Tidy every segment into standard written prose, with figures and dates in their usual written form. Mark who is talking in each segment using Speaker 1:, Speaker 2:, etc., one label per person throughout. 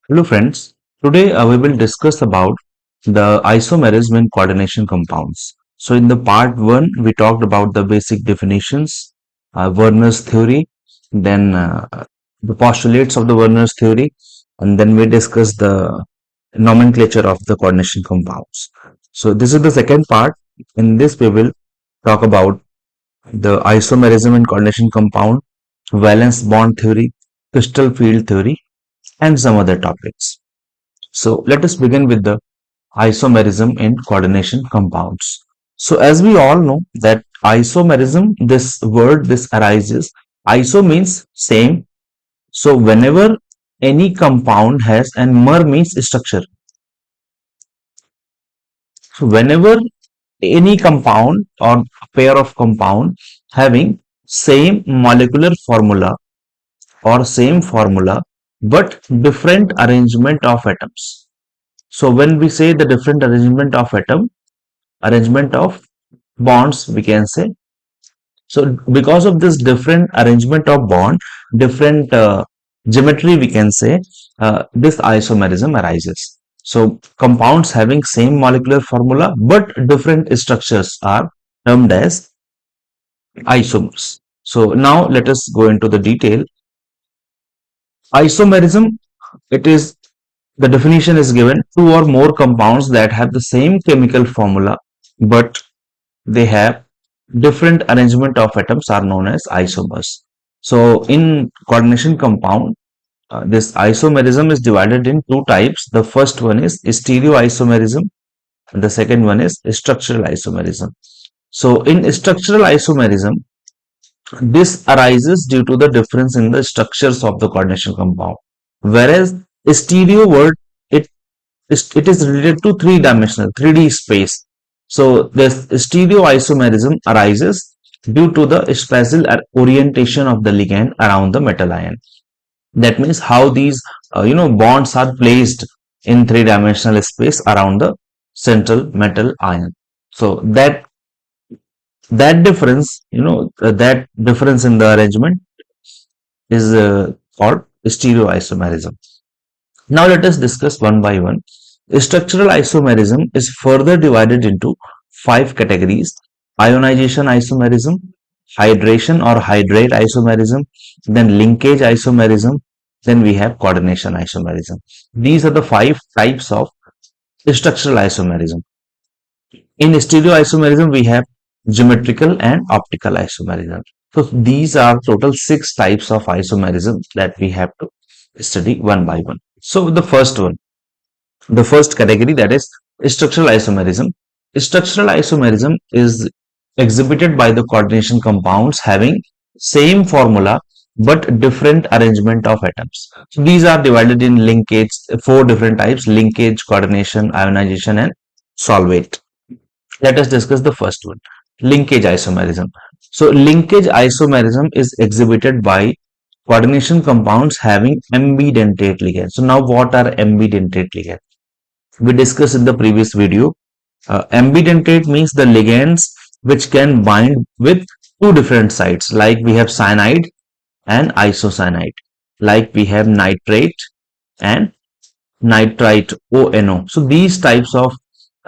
Speaker 1: Hello friends, today we will discuss about the isomerism in coordination compounds. So in the part 1 we talked about the basic definitions, Werner's theory, then the postulates of the Werner's theory, and then we discussed the nomenclature of the coordination compounds. So this is the second part. In this we will talk about the isomerism in coordination compound, valence bond theory, crystal field theory, and some other topics. So let us begin with the isomerism in coordination compounds. So as we all know that isomerism, this word, this arises, iso means same. So whenever any compound has, and mer means structure. So whenever any compound or pair of compound having same molecular formula or same formula but different arrangement of atoms. So when we say the different arrangement of bonds, we can say. So because of this different arrangement of bond, different geometry, we can say, this isomerism arises. So compounds having same molecular formula but different structures are termed as isomers. So now let us go into the detail. Isomerism, it is the definition is given: two or more compounds that have the same chemical formula but they have different arrangement of atoms are known as isomers. So in coordination compound, this isomerism is divided in two types. The first one is stereoisomerism and the second one is structural isomerism. So in structural isomerism, this arises due to the difference in the structures of the coordination compound, whereas stereo word, it is related to three-dimensional 3D space. So this stereoisomerism arises due to the spatial orientation of the ligand around the metal ion. That means how these bonds are placed in three-dimensional space around the central metal ion. So that difference, that difference in the arrangement is called stereoisomerism. Now let us discuss one by one. Structural isomerism is further divided into 5 categories: ionization isomerism, hydration or hydrate isomerism, then linkage isomerism, then we have coordination isomerism. These are the 5 types of structural isomerism. In stereoisomerism, we have geometrical and optical isomerism. So these are total 6 types of isomerism that we have to study one by one. So the first one, the first category, that is structural isomerism. Structural isomerism is exhibited by the coordination compounds having same formula but different arrangement of atoms. So these are divided in linkage, 4 different types: linkage, coordination, ionization, and solvate. Let us discuss the first one, linkage isomerism. So linkage isomerism is exhibited by coordination compounds having ambidentate ligands. So now what are ambidentate ligands? We discussed in the previous video. Ambidentate means the ligands which can bind with two different sites, like we have cyanide and isocyanide, like we have nitrate and nitrite ONO. So these types of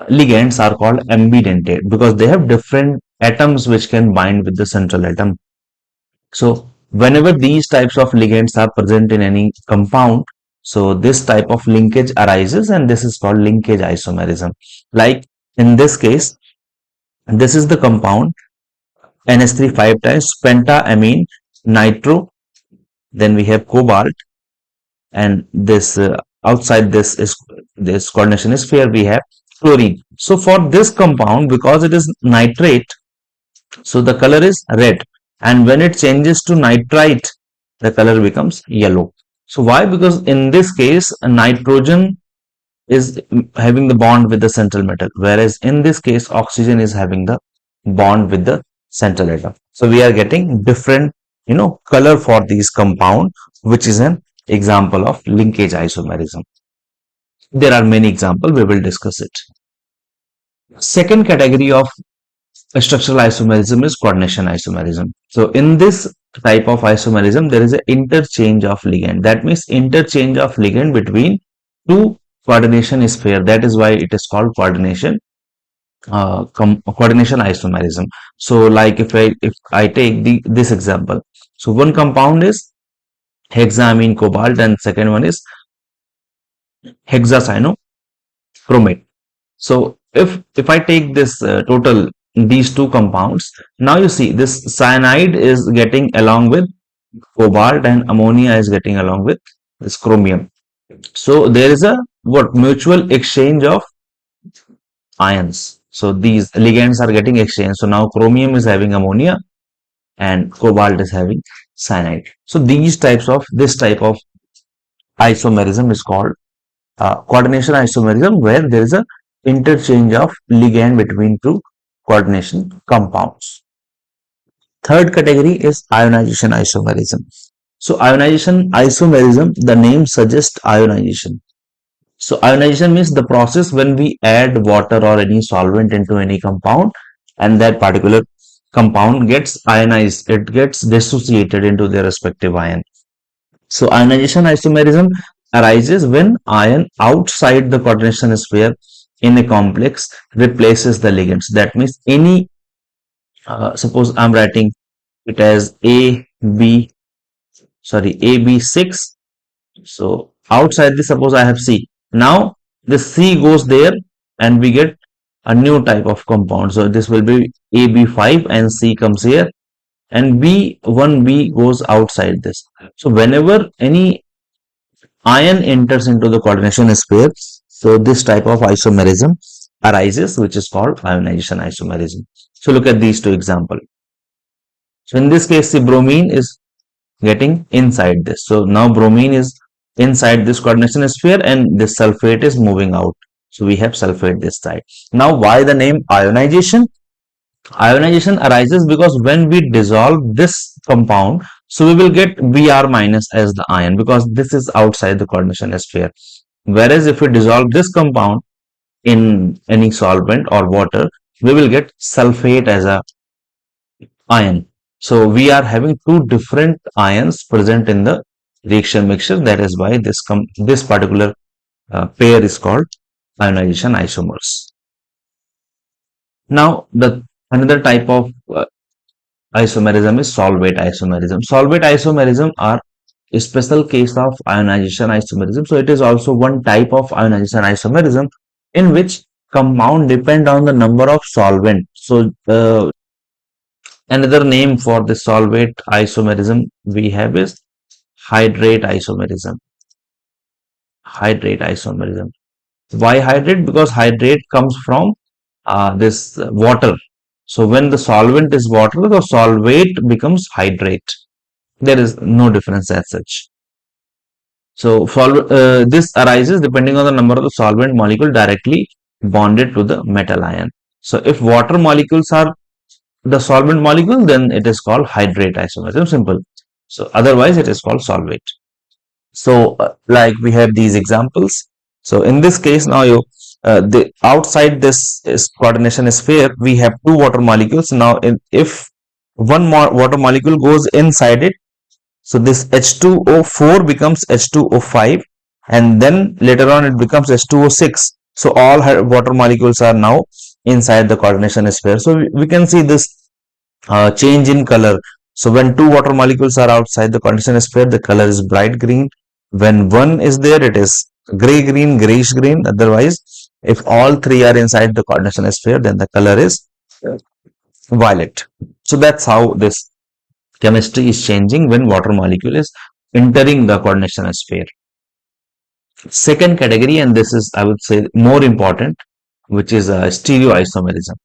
Speaker 1: ligands are called ambidentate because they have different atoms which can bind with the central atom. So whenever these types of ligands are present in any compound, so this type of linkage arises and this is called linkage isomerism. Like in this case, this is the compound NH3 5 times pentaamine nitro, then we have cobalt, and this outside this coordination sphere we have chlorine. So for this compound, because it is nitrate, so the color is red, and when it changes to nitrite, the color becomes yellow. So why? Because in this case nitrogen is having the bond with the central metal, whereas in this case oxygen is having the bond with the central atom. So we are getting different color for these compound, which is an example of linkage isomerism. There are many examples, we will discuss it. Second category of structural isomerism is coordination isomerism. So in this type of isomerism, there is an interchange of ligand. That means interchange of ligand between two coordination sphere. That is why it is called coordination isomerism. So like if I take this example, so one compound is hexamine cobalt and second one is hexacyanochromate. So if I take this total these two compounds, now you see this cyanide is getting along with cobalt and ammonia is getting along with this chromium. So there is a what mutual exchange of ions. So these ligands are getting exchanged. So now chromium is having ammonia and cobalt is having cyanide. So this type of isomerism is called coordination isomerism, where there is a interchange of ligand between two coordination compounds. Third category is ionization isomerism. So ionization isomerism, the name suggests ionization. So ionization means the process when we add water or any solvent into any compound and that particular compound gets ionized, it gets dissociated into their respective ion. So ionization isomerism arises when ion outside the coordination sphere in a complex replaces the ligands. That means any, suppose I'm writing it as AB6. So outside this, suppose I have C. Now the C goes there and we get a new type of compound. So this will be AB5 and C comes here and B1B goes outside this. So whenever any ion enters into the coordination sphere, so this type of isomerism arises, which is called ionization isomerism. So look at these two examples. So in this case, the bromine is getting inside this. So now bromine is inside this coordination sphere and this sulfate is moving out. So we have sulfate this side. Now why the name ionization? Ionization arises because when we dissolve this compound, so we will get Br minus as the ion because this is outside the coordination sphere. Whereas if we dissolve this compound in any solvent or water, we will get sulfate as a ion. So we are having two different ions present in the reaction mixture. That is why this particular pair is called ionization isomers. Now the another type of isomerism is solvate isomerism. Solvate isomerism are a special case of ionization isomerism. So it is also one type of ionization isomerism in which compound depend on the number of solvent. So another name for the solvate isomerism we have is hydrate isomerism. Hydrate isomerism. Why hydrate? Because hydrate comes from this water. So when the solvent is water, the solvate becomes hydrate. There is no difference as such. So this arises depending on the number of the solvent molecule directly bonded to the metal ion. So if water molecules are the solvent molecule, then it is called hydrate isomerism. Simple. So otherwise it is called solvate. So like we have these examples. So in this case now the outside this is coordination sphere, we have two water molecules. Now if one more water molecule goes inside it, so this H2O4 becomes H2O5 and then later on it becomes H2O6. So all water molecules are now inside the coordination sphere. So we can see this change in color. So when two water molecules are outside the coordination sphere, the color is bright green. When one is there, it is gray green, grayish green. Otherwise, if all three are inside the coordination sphere, then the color is violet. So that's how this chemistry is changing when water molecule is entering the coordination sphere. Second category, and this is I would say more important, which is stereoisomerism.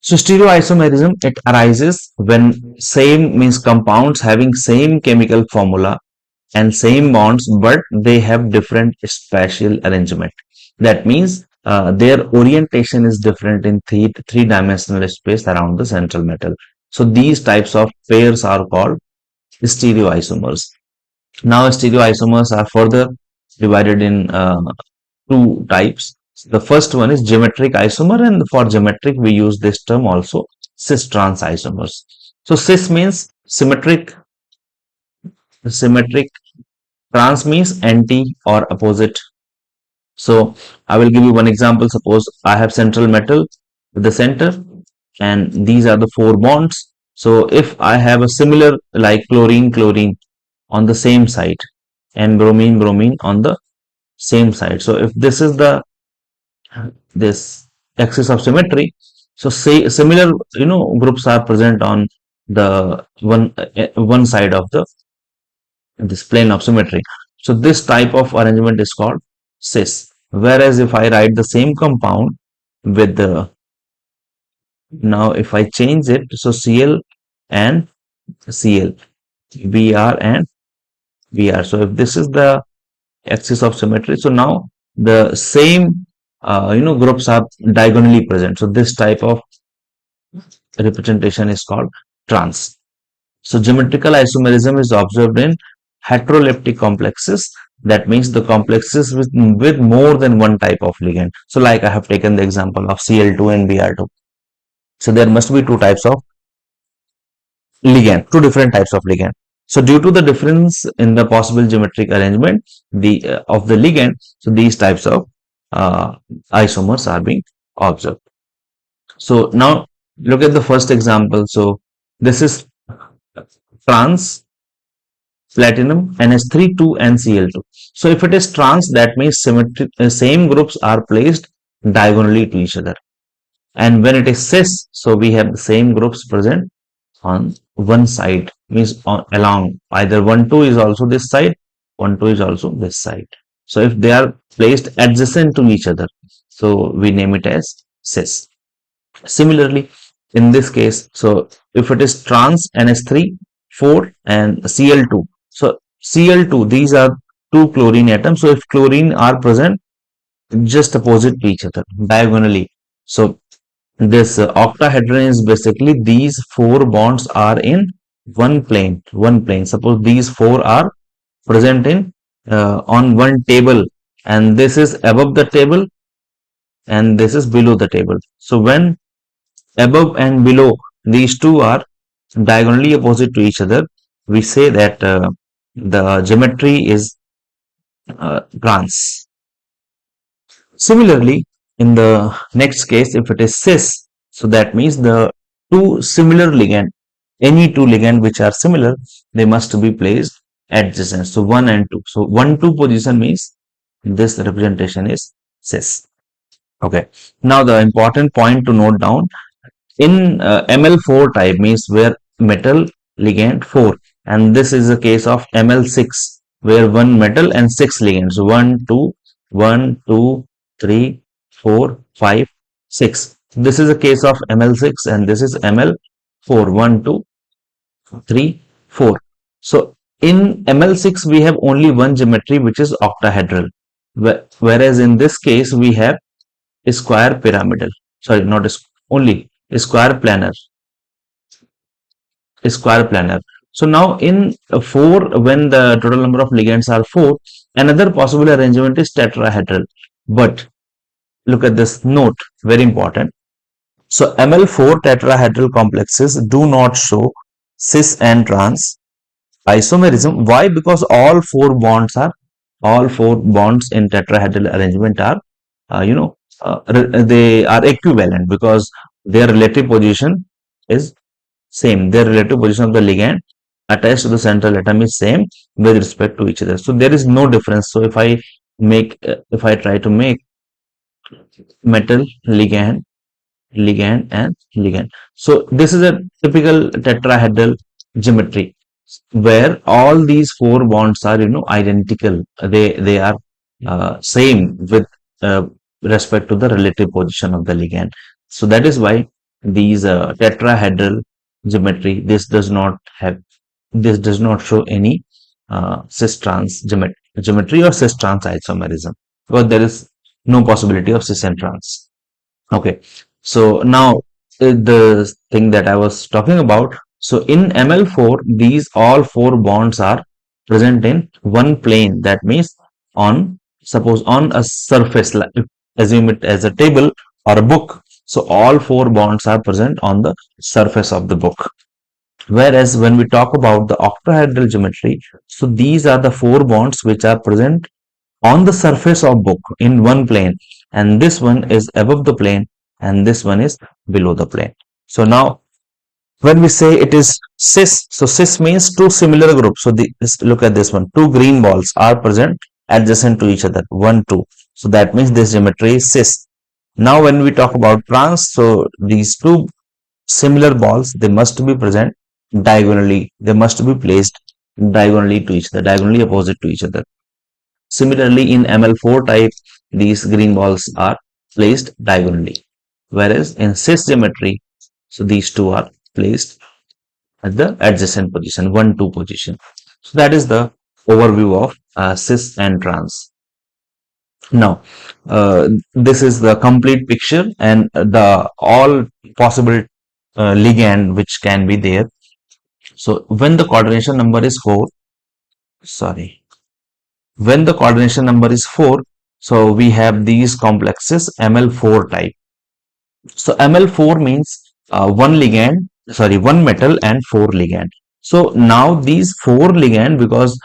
Speaker 1: So stereoisomerism, it arises when same means compounds having same chemical formula and same bonds, but they have different spatial arrangement. That means their orientation is different in three-dimensional space around the central metal. So these types of pairs are called stereoisomers. Now stereoisomers are further divided in two types. The first one is geometric isomer, and for geometric we use this term also, cis-trans isomers. So cis means symmetric, trans means anti or opposite So I will give you one example. Suppose I have central metal with the center, and these are the four bonds. So if I have a similar like chlorine, chlorine on the same side, and bromine, bromine on the same side. So if this is the this axis of symmetry, so say similar groups are present on the one side of the this plane of symmetry. So this type of arrangement is called cis. Whereas if I write the same compound with the, now if I change it, so Cl and Cl, Br and Br. So if this is the axis of symmetry, so now the same groups are diagonally present. So this type of representation is called trans. So geometrical isomerism is observed in heteroleptic complexes. That means the complexes with more than one type of ligand. So like I have taken the example of Cl2 and Br2. So there must be two types of ligand, two different types of ligand. So due to the difference in the possible geometric arrangement of the ligand, so these types of isomers are being observed. So now look at the first example. So this is trans platinum NH3 2 and Cl2. So if it is trans, that means same groups are placed diagonally to each other. And when it is cis, so we have the same groups present on one side, means along either 1 2 is also this side, 1 2 is also this side. So if they are placed adjacent to each other, so we name it as cis. Similarly, in this case, so if it is trans NH3 4 and Cl2, so Cl2, these are two chlorine atoms. So if chlorine are present just opposite to each other diagonally, so this octahedron is basically these four bonds are in one plane. Suppose these four are present in on one table, and this is above the table and this is below the table. So when above and below these two are diagonally opposite to each other, we say that the geometry is trans. Similarly, in the next case, if it is cis, so that means the two similar ligand, any two ligand which are similar, they must be placed adjacent. So 1 and 2. So 1 2 position means this representation is cis. Okay. Now the important point to note down, in ML4 type means where metal ligand 4, and this is a case of ML6 where one metal and 6 ligands, 1 2 1 2 3 4 5 6. This is a case of ML6 and this is ML4, 1 2 3 4. So in ML6 we have only one geometry which is octahedral, whereas in this case we have a square pyramidal, sorry, not only a square planar, a square planar. So now in 4, when the total number of ligands are 4, another possible arrangement is tetrahedral. But look at this note, very important. So ML4 tetrahedral complexes do not show cis and trans isomerism. Why? Because all four bonds in tetrahedral arrangement are they are equivalent because their relative position is same. Their relative position of the ligand attached to the central atom is same with respect to each other. So there is no difference. So if I try to make metal ligand and ligand, so this is a typical tetrahedral geometry where all these four bonds are identical. They are same with respect to the relative position of the ligand. So that is why these tetrahedral geometry, this does not show any cis trans geometry or cis trans isomerism, because there is no possibility of cis and trans. Okay, so now the thing that I was talking about, so in ML4 these all four bonds are present in one plane. That means suppose on a surface, assume it as a table or a book, so all four bonds are present on the surface of the book. Whereas when we talk about the octahedral geometry, so these are the four bonds which are present on the surface of book in one plane, and this one is above the plane and this one is below the plane. So now when we say it is cis, so cis means two similar groups. So look at this one, two green balls are present adjacent to each other, 1 2. So that means this geometry is cis. Now when we talk about trans, so these two similar balls, they must be present diagonally, they must be placed diagonally to each other, diagonally opposite to each other. Similarly, in ML4 type, these green balls are placed diagonally, whereas in cis geometry, so these two are placed at the adjacent position, 1 2 position. So that is the overview of cis and trans. Now, this is the complete picture and the all possible ligand which can be there. So when the coordination number is 4, when the coordination number is 4, so we have these complexes ML4 type. So ML4 means one metal and 4 ligand. So now these 4 ligand, because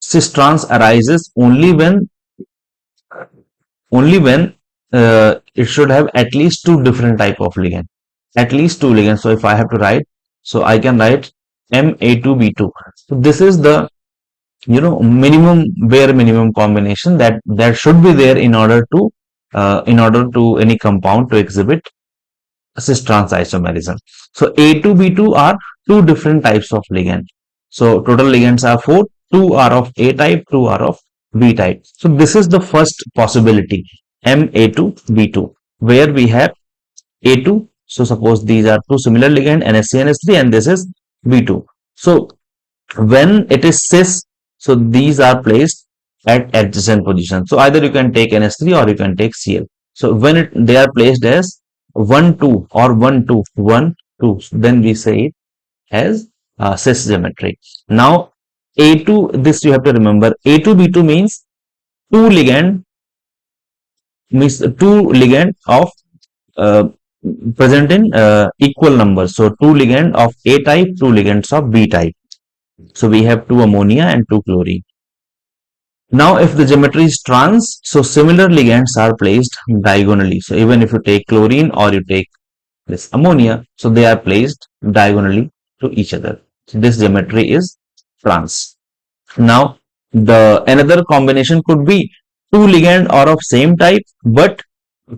Speaker 1: cis trans arises only when it should have at least two different type of ligand, at least two ligands. So if I have to write, so I can write Ma2B2. So this is the bare minimum combination that should be there in order to any compound to exhibit cis trans isomerism. So A2B2 are two different types of ligand. So total ligands are 4, 2 are of A type, 2 are of B type. So this is the first possibility, Ma2B2, where we have A2. So suppose these are two similar ligand, NSC, NS3, and this is B2. So when it is cis, so these are placed at adjacent position. So either you can take NS3 or you can take Cl. So when they are placed as 1 2 or 1 2 1 2, then we say it as cis geometry. Now A2, this you have to remember, A2B2 means two ligand of present in equal numbers. So two ligand of A type, two ligands of B type. So we have two ammonia and two chlorine. Now if the geometry is trans, so similar ligands are placed diagonally. So even if you take chlorine or you take this ammonia, so they are placed diagonally to each other. So this geometry is trans. Now the another combination could be two ligand are of same type but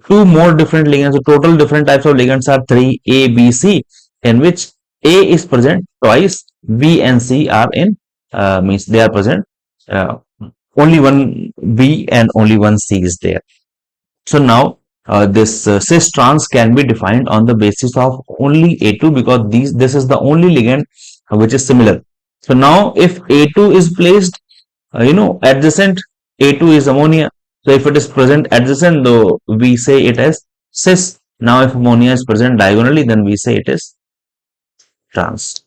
Speaker 1: two more different ligands. So total different types of ligands are 3, A, B, C, in which A is present twice, B and C are in means they are present only one B and only one C is there. So now this cis trans can be defined on the basis of only A2, because this is the only ligand which is similar. So now if A2 is placed adjacent, A2 is ammonia. So if it is present adjacent, though, we say it as cis. Now if ammonia is present diagonally, then we say it is trans.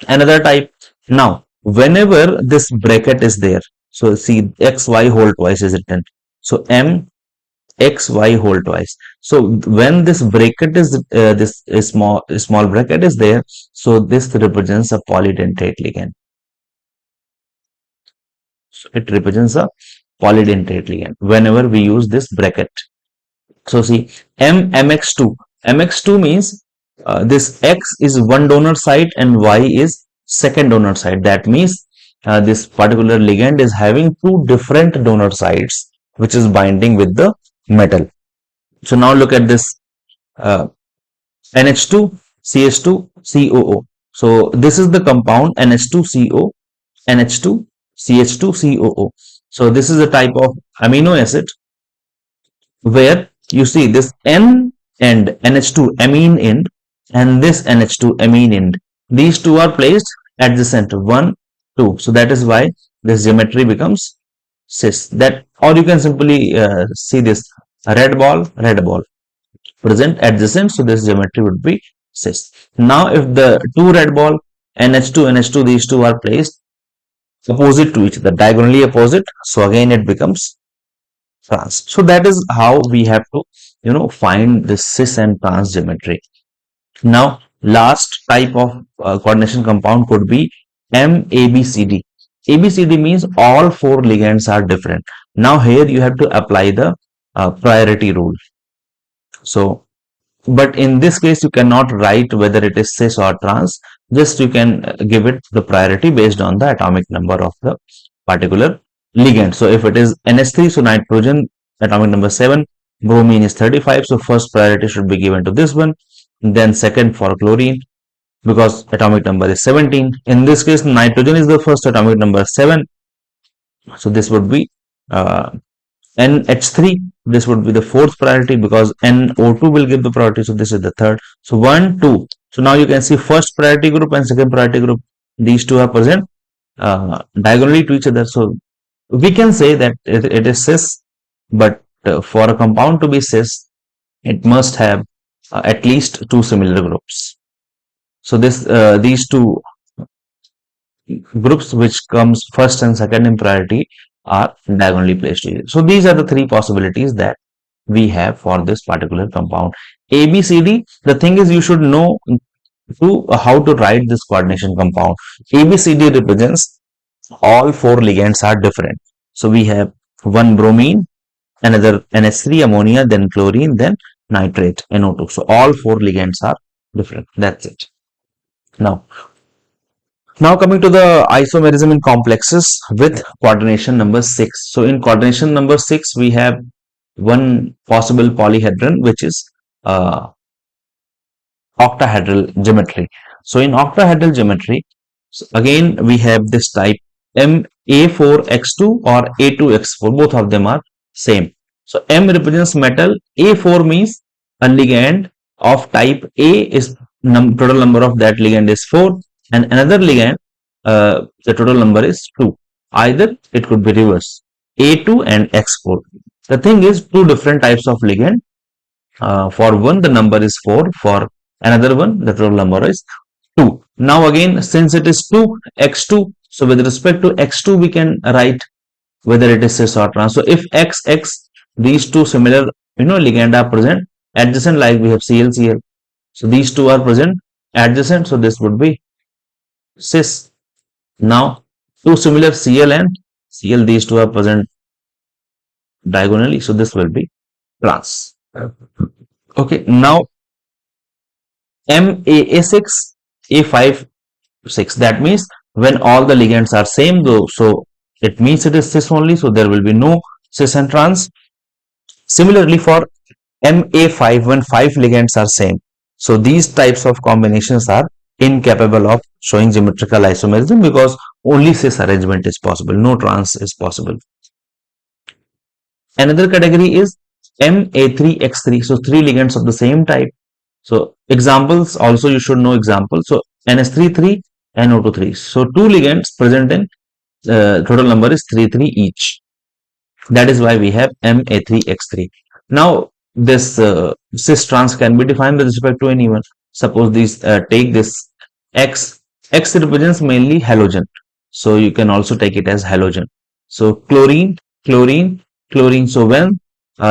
Speaker 1: Another type. Now whenever this bracket is there, so see xy whole twice is written. So M xy whole twice. So when this bracket is this small bracket is there, so this represents a polydentate ligand. So it represents a polydentate ligand whenever we use this bracket. So see mx2 means this x is one donor site and y is second donor site. That means this particular ligand is having two different donor sites which is binding with the metal. So now look at this NH2 CH2 COO. So this is the compound NH2CO NH2 CH2 COO. So this is a type of amino acid where you see this N and NH2 amine end and this NH2 amine end. These two are placed adjacent, 1 2. So that is why this geometry becomes cis. That, or you can simply see this red ball present adjacent, so this geometry would be cis. Now if the two red ball NH2 these two are placed opposite to each other, diagonally opposite, so again it becomes trans. So that is how we have to find this cis and trans geometry. Now last type of coordination compound could be MABCD. ABCD means all four ligands are different. Now here you have to apply the priority rule. So, but in this case, you cannot write whether it is cis or trans. Just you can give it the priority based on the atomic number of the particular ligand. So if it is NH3, so nitrogen atomic number 7, bromine is 35. So first priority should be given to this one. Then second for chlorine, because atomic number is 17. In this case, nitrogen is the first, atomic number 7. So this would be NH3. This would be the fourth priority because NO2 will give the priority. So this is the third. So 1, 2. So now you can see first priority group and second priority group. These two are present diagonally to each other. So we can say that it is cis, but for a compound to be cis, it must have at least two similar groups. So these two groups which comes first and second in priority are diagonally placed. So these are the three possibilities that we have for this particular compound. ABCD, the thing is you should know how to write this coordination compound. ABCD represents all four ligands are different. So we have one bromine, another NH3 ammonia, then chlorine, then nitrate NO2. So all four ligands are different. That's it. Now coming to the isomerism in complexes with coordination number 6. So in coordination number 6, we have one possible polyhedron, which is octahedral geometry. So in octahedral geometry, again we have this type MA4X2 or A2X4. Both of them are same. So M represents metal. A4 means a ligand of type A is total number of that ligand is 4, and another ligand the total number is 2. Either it could be reverse, A2 and X4. The thing is two different types of ligand. For one the number is 4, for another one the total number is 2. Now again, since it is 2 X2, so with respect to X2 we can write whether it is cis or trans. So if XX, these two similar ligand are present adjacent, like we have ClCl. So these two are present adjacent, so this would be cis. Now two similar Cl and Cl, these two are present diagonally, so this will be trans. Okay, now MAA6, A5, 6. That means when all the ligands are same though, so it means it is cis only, so there will be no cis and trans. Similarly for MA5, when 5 ligands are same, so these types of combinations are incapable of showing geometrical isomerism because only cis arrangement is possible, no trans is possible. Another category is MA3X3, so 3 ligands of the same type. So examples also you should know examples. So NH3 3, NO2 3. So 2 ligands present in total number is 3 each. That is why we have MA3X3. Now this cis trans can be defined with respect to anyone. Suppose these take this X. X represents mainly halogen. So you can also take it as halogen. So chlorine, chlorine, chlorine. So when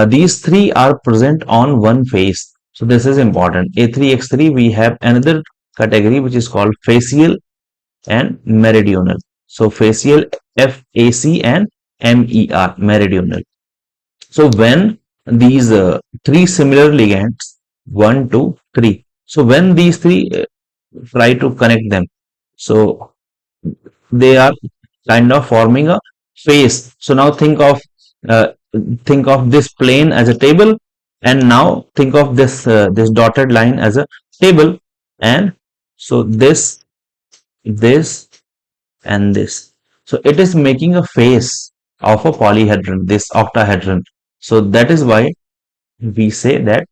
Speaker 1: these three are present on one face, so this is important. A3X3, we have another category which is called facial and meridional. So facial, FAC and MER, meridional. So when these three similar ligands, 1, 2, 3. So when these three try to connect them, so they are kind of forming a face. So now think of this plane as a table, and now think of this this dotted line as a table, and so this and this. So it is making a face of a polyhedron, this octahedron. So that is why we say that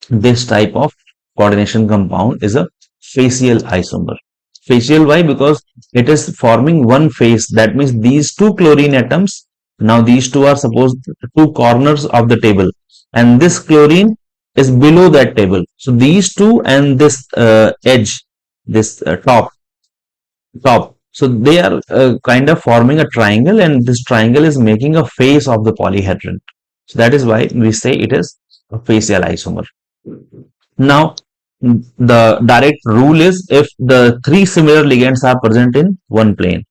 Speaker 1: this type of coordination compound is a facial isomer. Facial, why? Because it is forming one face. That means these two chlorine atoms, now these two are supposed two corners of the table, and this chlorine is below that table. So these two and this edge, this top. So they are kind of forming a triangle, and this triangle is making a face of the polyhedron. So that is why we say it is a facial isomer. Now the direct rule is if the three similar ligands are present in one plane.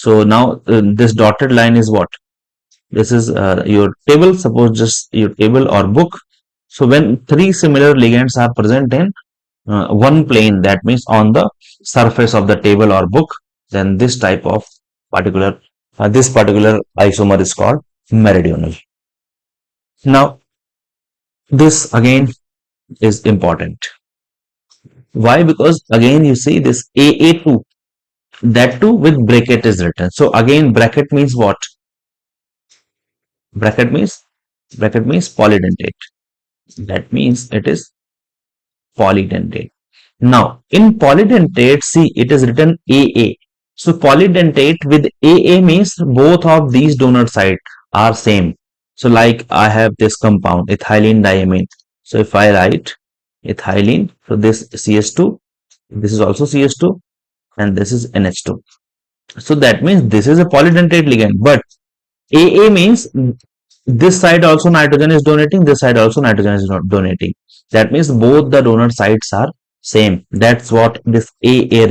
Speaker 1: So now this dotted line is what? This is your table. Suppose just your table or book. So when three similar ligands are present in one plane, that means on the surface of the table or book, then this type of particular this particular isomer is called meridional. Now this again is important. Why? Because again you see this AA2, that too with bracket is written. So again bracket means what? Bracket means polydentate. That means it is polydentate. Now in polydentate, see it is written AA. So polydentate with AA means both of these donor sides are same. So like I have this compound ethylene diamine. So if I write ethylene, so this CS2, this is also CS2, and this is NH2. So that means this is a polydentate ligand, but AA means this side also nitrogen is donating, this side also nitrogen is not donating. That means both the donor sides are same. That's what this AA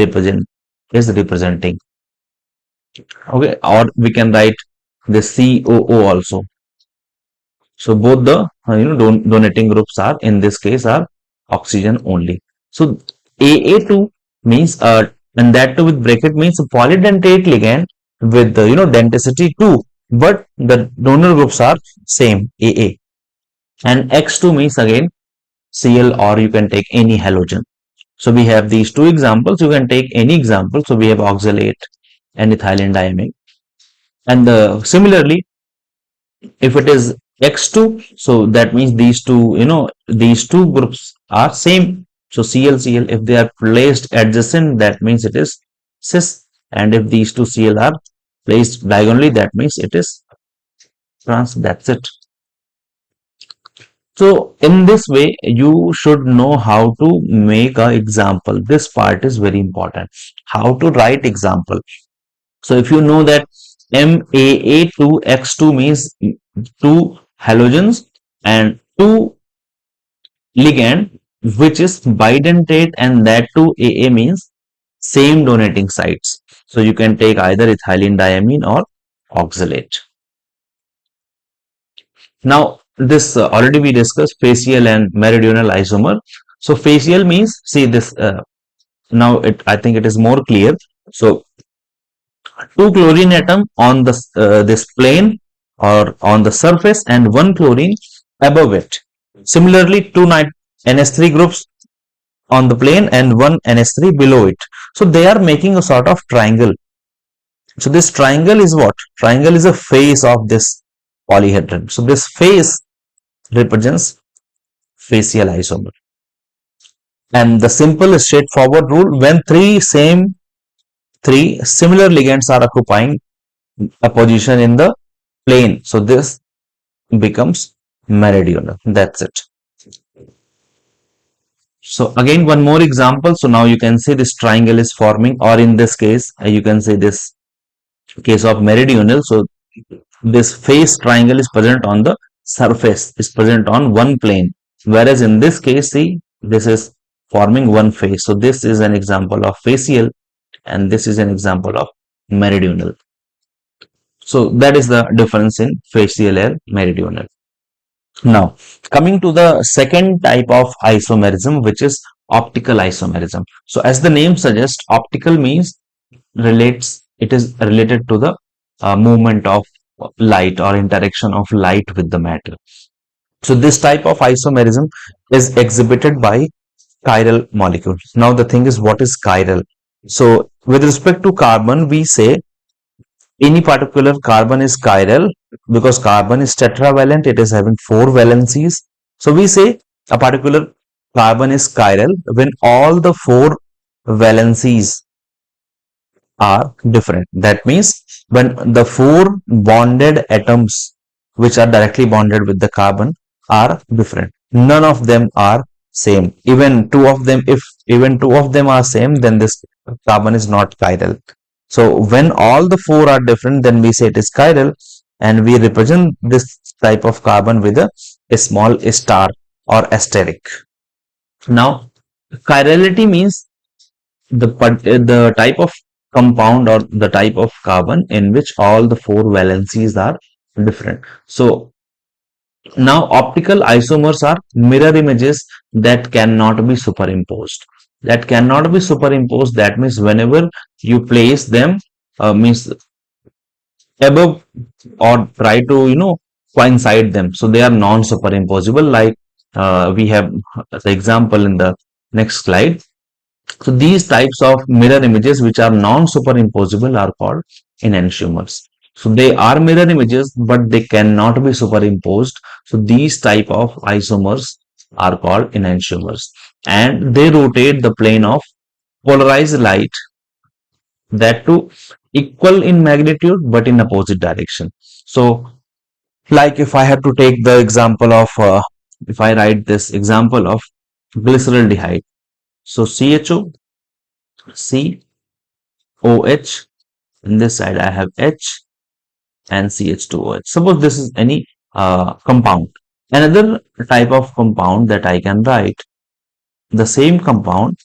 Speaker 1: is representing. Okay, or we can write this COO also. So both the donating groups are in this case are oxygen only. So AA2 means and that too with bracket means polydentate ligand with the denticity 2, but the donor groups are same AA. And X2 means again Cl, or you can take any halogen. So we have these two examples. You can take any example. So we have oxalate and ethylene diamine. And similarly, if it is X2, so that means these two groups are same. So Cl, if they are placed adjacent, that means it is cis. And if these two Cl are placed diagonally, that means it is trans. That's it. So in this way, you should know how to make an example. This part is very important. How to write example. So if you know that MAA2X2 means two halogens and two ligand, which is bidentate, and that too AA means same donating sites. So you can take either ethylene diamine or oxalate. Now this already we discussed facial and meridional isomer. So facial means, see this now I think it is more clear. So two chlorine atom on the this plane or on the surface and one chlorine above it. Similarly, two NH3 groups on the plane and one NH3 below it. So they are making a sort of triangle. So this triangle is what? Triangle is a face of this polyhedron. So this face represents facial isomer. And the simple straightforward rule, when three similar ligands are occupying a position in the plane, so this becomes meridional. That's it. So again, one more example. So now you can say this triangle is forming, or in this case, you can say this case of meridional. So this face triangle is present on the surface, is present on one plane. Whereas in this case, see, this is forming one face. So this is an example of facial, and this is an example of meridional. So that is the difference in facial and meridional. Now, coming to the second type of isomerism, which is optical isomerism. So as the name suggests, optical means it is related to the movement of light or interaction of light with the matter. So this type of isomerism is exhibited by chiral molecules. Now the thing is, what is chiral? So with respect to carbon, we say any particular carbon is chiral because carbon is tetravalent. It is having 4 valencies. So we say a particular carbon is chiral when all the 4 valencies are different. That means when the 4 bonded atoms which are directly bonded with the carbon are different. None of them are same. Even two of them, if even 2 of them are same, then this carbon is not chiral. So when all the 4 are different, then we say it is chiral, and we represent this type of carbon with a small star or asterisk. Now chirality means the type of compound or the type of carbon in which all the four valencies are different. So now optical isomers are mirror images that cannot be superimposed. That cannot be superimposed. That means whenever you place them, means above or try to coincide them, so they are non-superimposable, like we have the example in the next slide. So these types of mirror images which are non-superimposable are called enantiomers. So they are mirror images but they cannot be superimposed, so these type of isomers are called enantiomers, and they rotate the plane of polarized light, that too equal in magnitude but in opposite direction. So like if I have to take the example of if I write this example of glyceraldehyde, so CHO, COH, in this side I have H and CH2OH. Suppose this is any compound. Another type of compound that I can write, the same compound.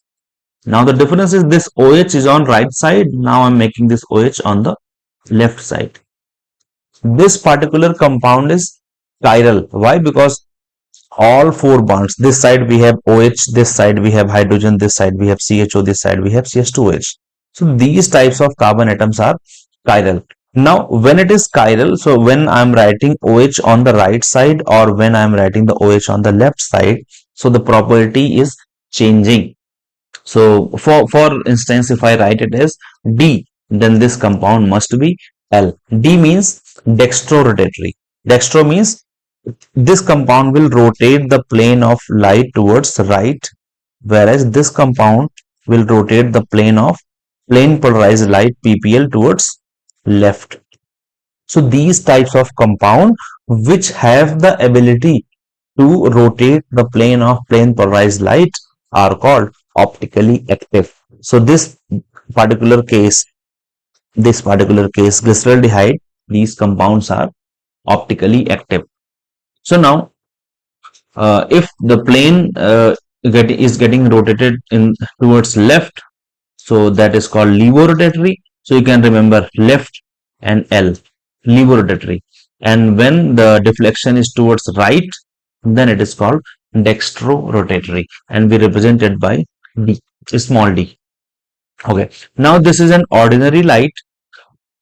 Speaker 1: Now the difference is this OH is on right side. Now I'm making this OH on the left side. This particular compound is chiral. Why? Because all four bonds, this side we have OH, this side we have hydrogen, this side we have CHO, this side we have CH2OH. So these types of carbon atoms are chiral. Now when it is chiral, so when I'm writing OH on the right side or when I'm writing the OH on the left side, so the property is changing. So for instance, if I write it as D, then this compound must be L. D means dextrorotatory. Dextro means this compound will rotate the plane of light towards right, whereas this compound will rotate the plane of plane polarized light PPL towards left. So these types of compound which have the ability to rotate the plane of plane polarized light are called optically active. So particular case, glyceraldehyde, these compounds are optically active. So now, if the plane is getting rotated in towards left, so that is called levorotatory. So you can remember left and L, levorotatory. And when the deflection is towards right, then it is called dextrorotatory, and we represent it by D, small d. Okay. Now this is an ordinary light,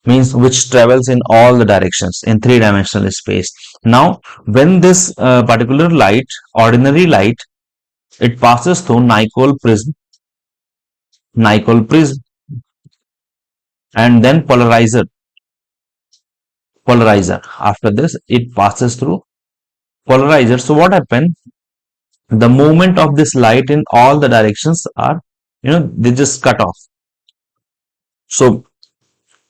Speaker 1: means which travels in all the directions in three-dimensional space. Now when this particular light, ordinary light, it passes through Nicol prism and then polarizer. After this it passes through polarizer. So what happens, the movement of this light in all the directions are, they just cut off. So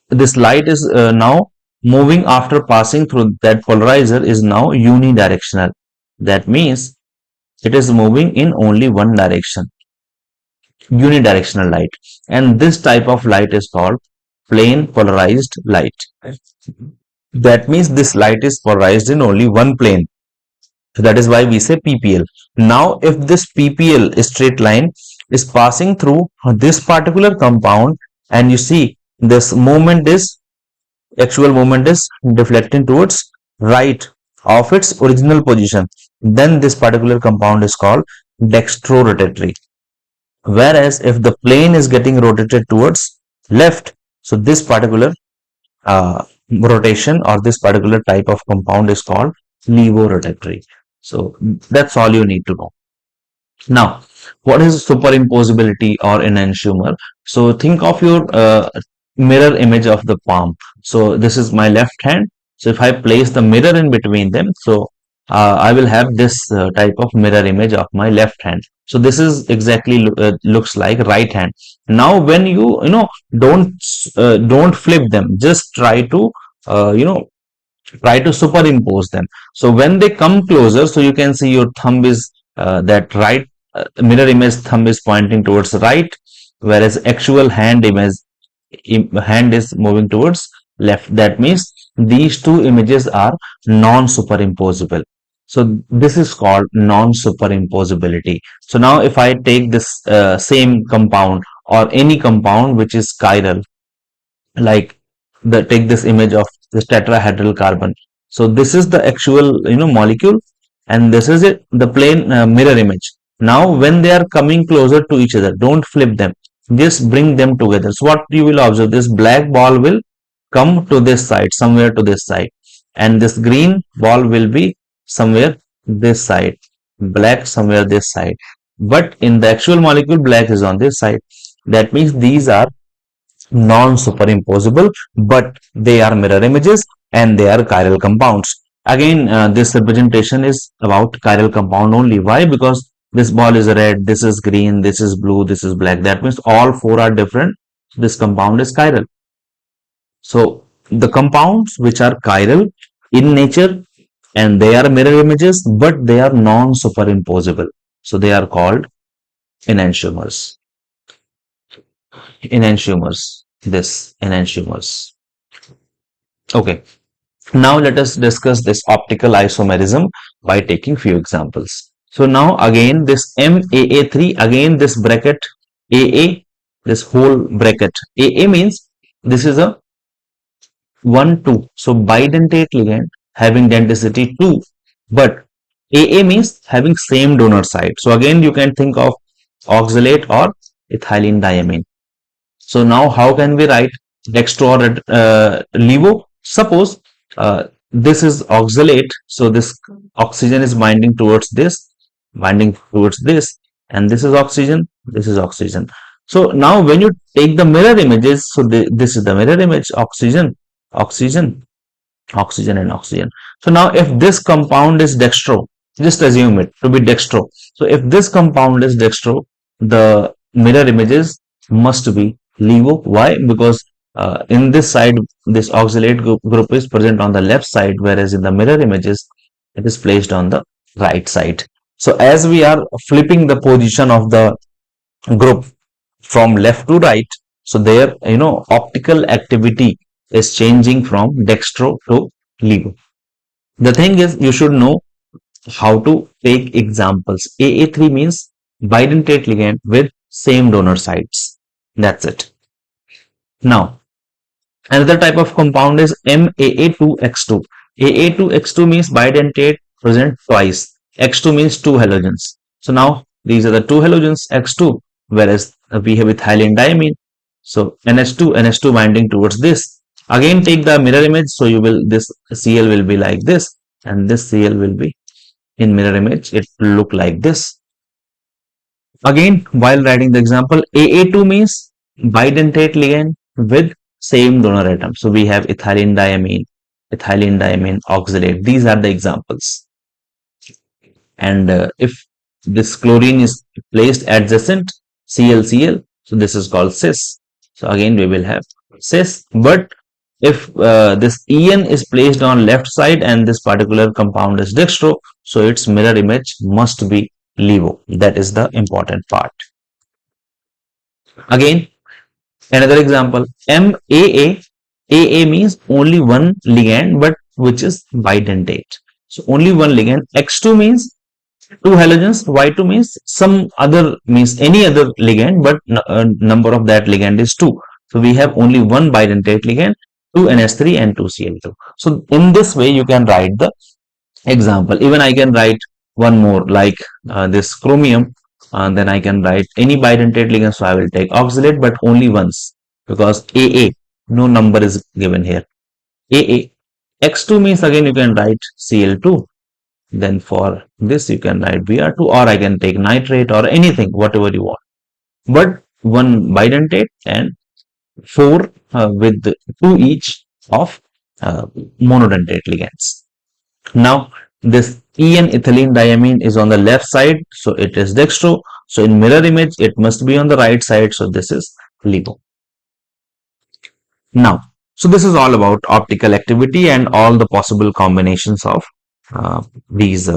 Speaker 1: this light is now moving after passing through that polarizer is now unidirectional. That means it is moving in only one direction, unidirectional light, and this type of light is called plane polarized light. That means this light is polarized in only one plane. So that is why we say PPL. Now if this PPL straight line is passing through this particular compound, and you see this actual movement is deflecting towards right of its original position, then this particular compound is called dextrorotatory. Whereas if the plane is getting rotated towards left, so this particular rotation or this particular type of compound is called levorotatory. So that's all you need to know. Now, what is superimposability or enantiomer? So think of your mirror image of the palm. So this is my left hand. So if I place the mirror in between them, so I will have this type of mirror image of my left hand. So this is exactly looks like right hand. Now when you don't flip them, just try to superimpose them. So when they come closer, so you can see your thumb is that right mirror image thumb is pointing towards right, whereas actual hand is moving towards left. That means these two images are non-superimposable. So this is called non-superimposability. So now if I take this same compound or any compound which is chiral, like take this image of this tetrahedral carbon. So this is the actual molecule, and this is it, the plain mirror image. Now when they are coming closer to each other, don't flip them, just bring them together. So what you will observe, this black ball will come to this side, somewhere to this side, and this green ball will be somewhere this side, black somewhere this side. But in the actual molecule, black is on this side. That means these are non-superimposable, but they are mirror images and they are chiral compounds. Again, this representation is about chiral compound only. Why? Because this ball is red, this is green, this is blue, this is black. That means all four are different. This compound is chiral. So the compounds which are chiral in nature and they are mirror images, but they are non-superimposable. So they are called enantiomers. Enantiomers. This enantiomers. Okay. Now let us discuss this optical isomerism by taking few examples. So now again this MAA3, again this bracket AA, this whole bracket. AA means this is a 1, 2. So bidentate ligand having denticity 2, but AA means having same donor site. So again you can think of oxalate or ethylene diamine. So now how can we write dextro or levo? Suppose this is oxalate, so this oxygen is binding towards this, and this is oxygen, this is oxygen. So now when you take the mirror images, so this is the mirror image, oxygen, oxygen, oxygen and oxygen. So now if this compound is dextro, just assume it to be dextro. So if this compound is dextro, the mirror images must be levo. Why? Because in this side, this oxalate group is present on the left side, whereas in the mirror images, it is placed on the right side. So as we are flipping the position of the group from left to right, so their optical activity is changing from dextro to levo. The thing is, you should know how to take examples. AA3 means bidentate ligand with same donor sites. That's it. Now, another type of compound is MAA2X2. AA2X2 means bidentate present twice. X2 means two halogens. So now these are the two halogens X2, whereas we have ethylene diamine. So NH2 binding towards this. Again take the mirror image. So you will, this Cl will be like this, and this Cl will be in mirror image. It will look like this. Again, while writing the example, AA2 means bidentate ligand with same donor atom. So we have ethylene diamine, oxalate. These are the examples. And if this chlorine is placed adjacent ClCl, so this is called cis. So again we will have cis. But if this En is placed on left side and this particular compound is dextro, so its mirror image must be levo. That is the important part. Again, another example, MAA. AA means only one ligand, but which is bidentate. So only one ligand. X2 means two halogens. Y2 means some other, means any other ligand, but number of that ligand is 2. So we have only one bidentate ligand, 2 NH3 and 2 Cl2. So in this way you can write the example. Even I can write one more like this chromium, and then I can write any bidentate ligand. So I will take oxalate, but only once, because AA, no number is given here. AA. X2 means again you can write Cl2. Then for this you can write Br2, or I can take nitrate or anything, whatever you want. But one bidentate and 4 with 2 each of monodentate ligands. Now this En ethylene diamine is on the left side, so it is dextro. So in mirror image it must be on the right side, so this is levo. Now, so this is all about optical activity and all the possible combinations of these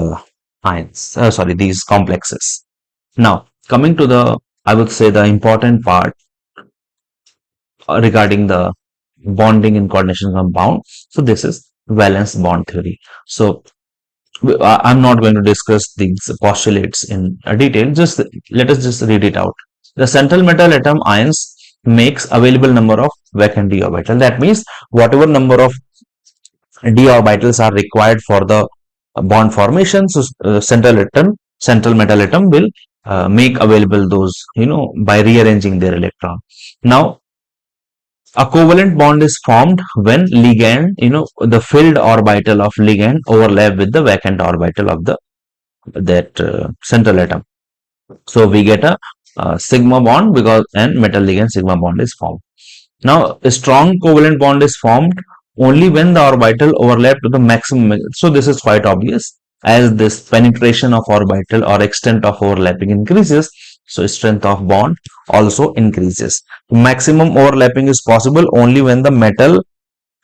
Speaker 1: ions, these complexes. Now coming to the, I would say, the important part regarding the bonding and coordination compound. So this is valence bond theory. So I'm not going to discuss these postulates in detail. Just let us just read it out. The central metal atom ions makes available number of vacant d orbital. That means whatever number of d orbitals are required for the bond formation, so central metal atom will make available those, by rearranging their electron. Now a covalent bond is formed when ligand, the filled orbital of ligand overlap with the vacant orbital of the that central atom. So we get a sigma bond, because and metal ligand sigma bond is formed. Now a strong covalent bond is formed only when the orbital overlap to the maximum. So this is quite obvious, as this penetration of orbital or extent of overlapping increases, so strength of bond also increases. Maximum overlapping is possible only when the metal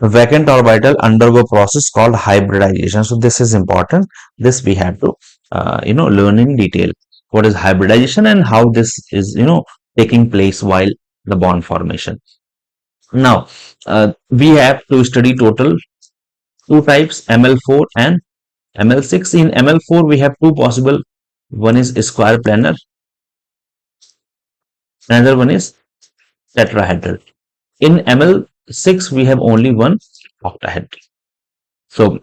Speaker 1: vacant orbital undergo process called hybridization. So this is important. This we have to learn in detail. What is hybridization and how this is taking place while the bond formation. Now we have to study total two types, ML4 and ML6. In ML4 we have two possible. One is square planar, another one is tetrahedral. In ML6 we have only one octahedral. So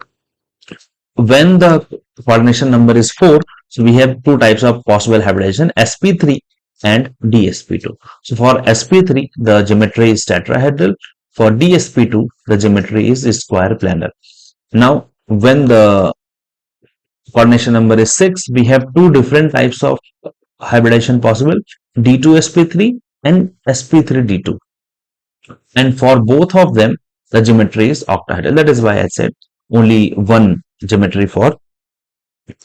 Speaker 1: when the coordination number is 4, so we have two types of possible hybridization, sp3 and dsp2. So for sp3 the geometry is tetrahedral, for dsp2 the geometry is square planar. Now when the coordination number is 6, we have two different types of hybridization possible, d2sp3 and sp3d2, and for both of them the geometry is octahedral. That is why I said only one geometry for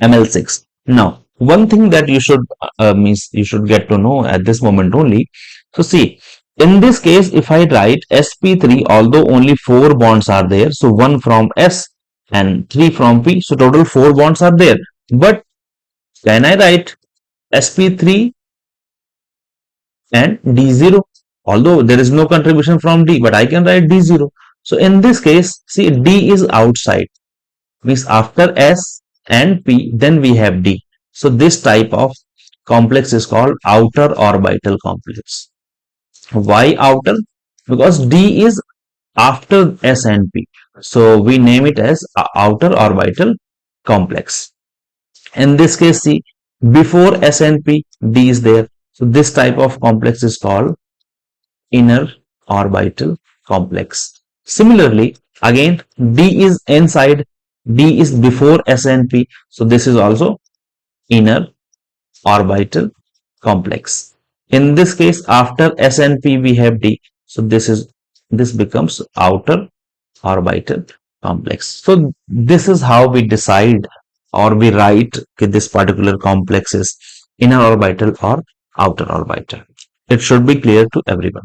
Speaker 1: ML6. Now one thing that you should get to know at this moment only. So see, in this case if I write sp3, although only 4 bonds are there, so 1 from S and 3 from P, so total 4 bonds are there, but can I write sp3 and d0? Although there is no contribution from D, but I can write d0. So in this case, see, D is outside, means after S and P then we have D. So this type of complex is called outer orbital complex. Why outer? Because D is after S and P, so we name it as outer orbital complex. In this case, see, before S and P D is there, so this type of complex is called inner orbital complex. Similarly, again D is inside, D is before S and P, so this is also inner orbital complex. In this case, after S and P we have D, so this becomes outer orbital complex. So this is how we decide or we write this particular complex is inner orbital or outer orbital. It should be clear to everyone.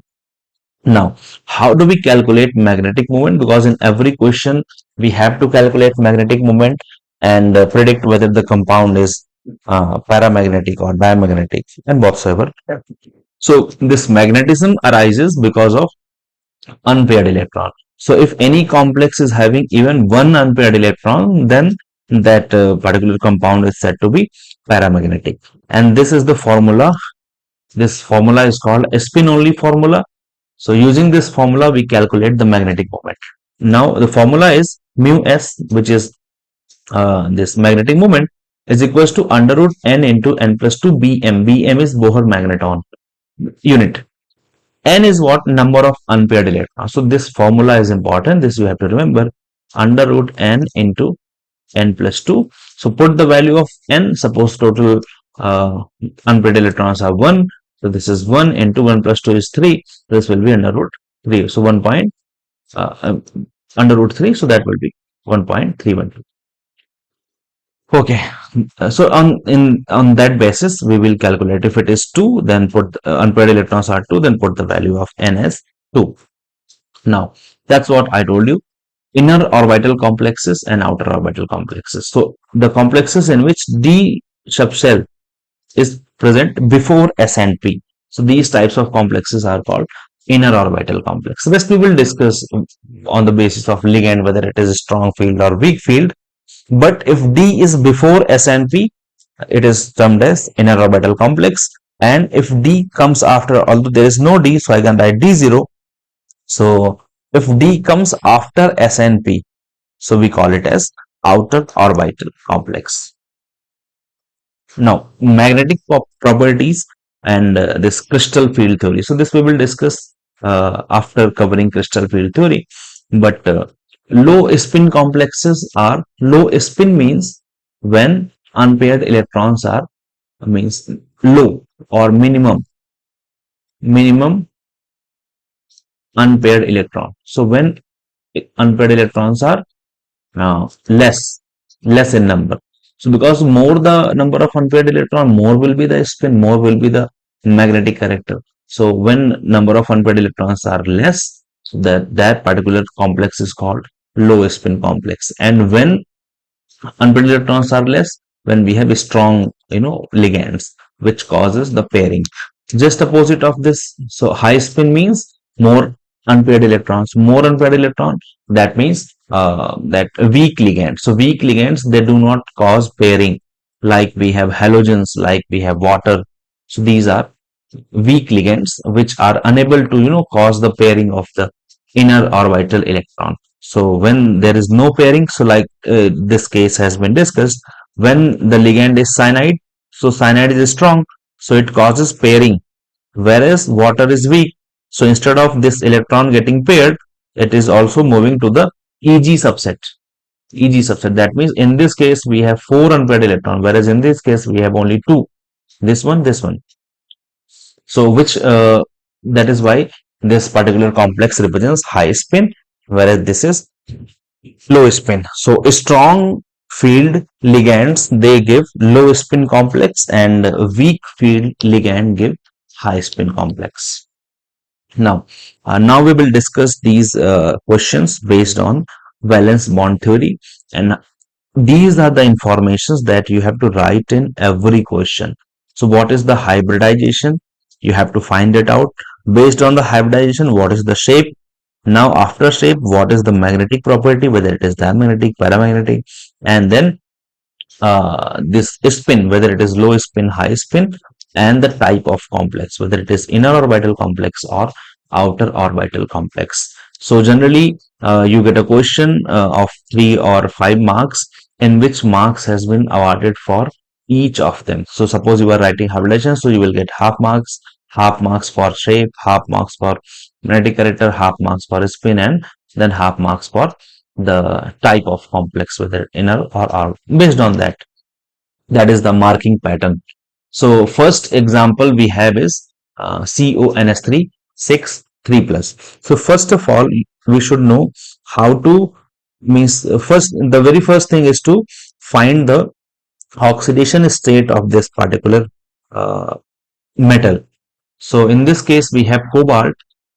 Speaker 1: Now, how do we calculate magnetic moment? Because in every question we have to calculate magnetic moment and predict whether the compound is paramagnetic or diamagnetic and whatsoever. So this magnetism arises because of unpaired electron. So if any complex is having even one unpaired electron, then that particular compound is said to be paramagnetic. And this is the formula. This formula is called spin-only formula. So using this formula, we calculate the magnetic moment. Now the formula is mu s, which is this magnetic moment, is equals to under root n into n plus 2 bm. Bm is Bohr magneton unit. N is what? Number of unpaired electrons. So this formula is important. This you have to remember. Under root n into n plus 2. So put the value of n. Suppose total unpaired electrons are 1. So this is 1 into 1 plus 2 is 3. This will be under root 3. So 1 point under root 3. So that will be 1.312. Okay. So on that basis, we will calculate. If it is 2, then put unpaired electrons are 2. Then put the value of n as 2. Now that's what I told you. Inner orbital complexes and outer orbital complexes. So the complexes in which D subshell is present before S and P. So these types of complexes are called inner orbital complex. Rest we will discuss on the basis of ligand, whether it is a strong field or weak field. But if D is before S and P, it is termed as inner orbital complex. And if D comes after, although there is no D, so I can write D0. So if D comes after S and P, so we call it as outer orbital complex. Now, magnetic properties and this crystal field theory. So this we will discuss after covering crystal field theory. But low spin complexes are, low spin means when unpaired electrons are, means low or minimum unpaired electron. So when unpaired electrons are less in number. So because more the number of unpaired electron, more will be the spin, more will be the magnetic character. So when number of unpaired electrons are less, so that particular complex is called low spin complex. And when unpaired electrons are less, when we have strong ligands, which causes the pairing. Just opposite of this, so high spin means more unpaired electrons, more unpaired electrons, that means that weak ligands. So weak ligands, they do not cause pairing, like we have halogens, like we have water. So these are weak ligands which are unable to cause the pairing of the inner orbital electron. So when there is no pairing, so like this case has been discussed, when the ligand is cyanide, so cyanide is strong, so it causes pairing, whereas water is weak. So instead of this electron getting paired, it is also moving to the eg subset. That means in this case we have four unpaired electron, whereas in this case we have only two, this one. So which that is why this particular complex represents high spin, whereas this is low spin. So strong field ligands, they give low spin complex, and weak field ligand give high spin complex. Now we will discuss these questions based on valence bond theory, and these are the informations that you have to write in every question. So what is the hybridization? You have to find it out. Based on the hybridization, what is the shape? Now after shape, what is the magnetic property, whether it is diamagnetic, paramagnetic, and then this spin, whether it is low spin, high spin, and the type of complex, whether it is inner orbital complex or outer orbital complex. So generally you get a question of 3 or 5 marks, in which marks has been awarded for each of them. So suppose you are writing hybridization, so you will get half marks for shape, half marks for magnetic character, half marks for spin, and then half marks for the type of complex, whether inner or outer. Based on that, that is the marking pattern. So first example we have is CONS3 6 3 plus. So first of all, we should know how to, means first, the very first thing is to find the oxidation state of this particular uh, metal. So in this case we have cobalt.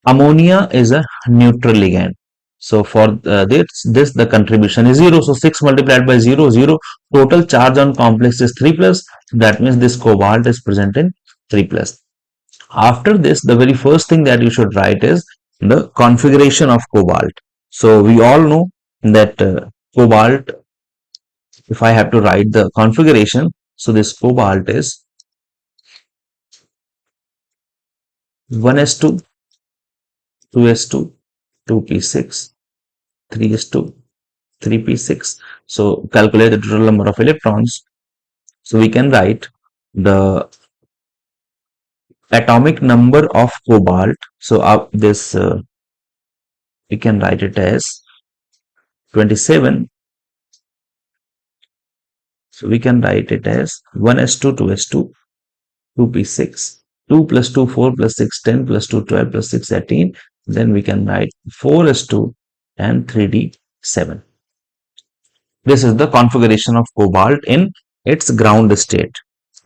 Speaker 1: Ammonia is a neutral ligand. So for this the contribution is 0. So 6 multiplied by 0, 0. Total charge on complex is 3 plus. That means this cobalt is present in 3 plus. After this, the very first thing that you should write is the configuration of cobalt. So we all know that cobalt, if I have to write the configuration, so this cobalt is 1s2, 2s2, 2p6, 3s2, 3p6. So calculate the total number of electrons. So we can write the atomic number of cobalt. So this we can write it as 27. So we can write it as 1s2, 2s2, 2p6, 2 plus 2, 4 plus 6, 10 plus 2, 12 plus 6, 18. Then we can write 4s2 and 3d7. This is the configuration of cobalt in its ground state.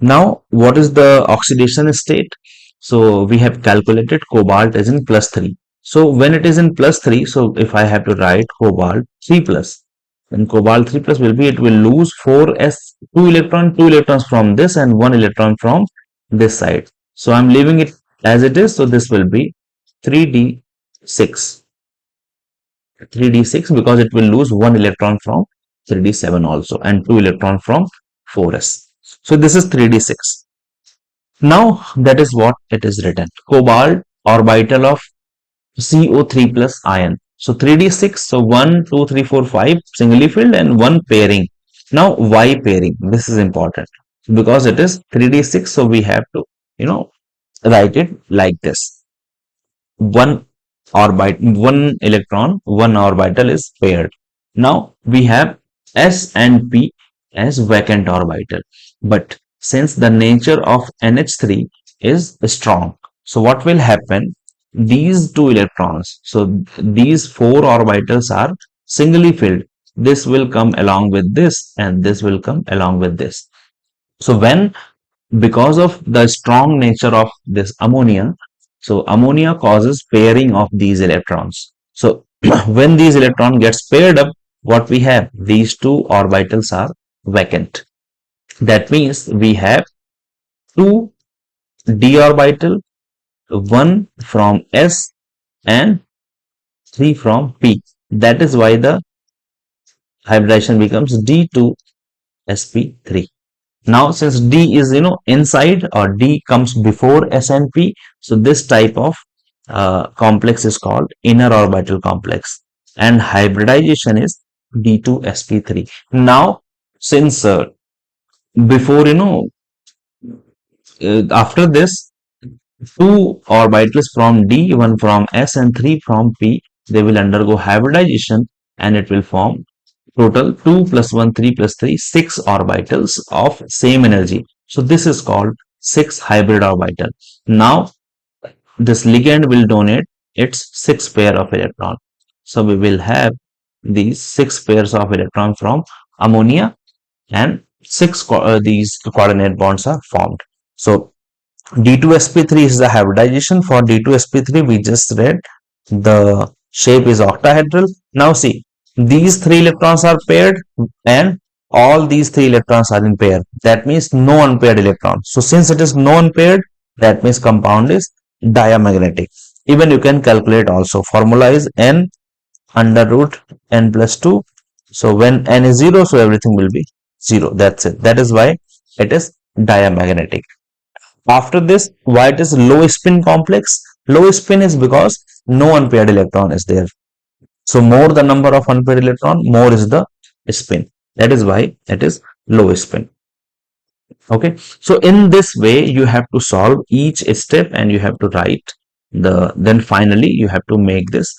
Speaker 1: Now, what is the oxidation state? So we have calculated cobalt is in plus 3. So when it is in plus 3, so if I have to write cobalt 3 plus, then cobalt 3 plus will be, it will lose 4s, 2 electrons from this and 1 electron from this side. So I'm leaving it as it is. So this will be 3d6. 3d6 because it will lose 1 electron from 3d7 also, and 2 electron from 4s. So this is 3d6. Now that is what it is written. Cobalt orbital of CO3 plus ion. So 3d6, so 1, 2, 3, 4, 5 singly filled and one pairing. Now why pairing? This is important because it is 3d6, so we have to, you know, write it like this. One one electron, one orbital is paired. Now we have S and P as vacant orbital. But since the nature of NH3 is strong, so what will happen? These two electrons, so these four orbitals are singly filled. This will come along with this and this will come along with this. So when, because of the strong nature of this ammonia, so ammonia causes pairing of these electrons. So when these electron gets paired up, what we have, these two orbitals are vacant. That means we have two d orbital, one from S and three from P. That is why the hybridization becomes D2sp3. Now, since D is, inside, or D comes before S and P, so this type of complex is called inner orbital complex, and hybridization is D2sp3. Now, since before, after this, two orbitals from D, one from S and three from P, they will undergo hybridization and it will form total 2 plus 1, 3 plus 3, 6 orbitals of same energy. So this is called 6 hybrid orbital. Now this ligand will donate its 6 pair of electron. So we will have these 6 pairs of electron from ammonia, and these coordinate bonds are formed. So D2sp3 is the hybridization. For D2sp3 we just read the shape is octahedral. Now see, these three electrons are paired and all these three electrons are in pair. That means no unpaired electron. So since it is no unpaired, that means compound is diamagnetic. Even you can calculate also. Formula is n under root n plus 2. So when n is 0, so everything will be 0. That's it. That is why it is diamagnetic. After this, why it is low spin complex? Low spin is because no unpaired electron is there. So more the number of unpaired electron, more is the spin. That is why it is low spin. Okay. So in this way, you have to solve each step and you have to write then finally you have to make this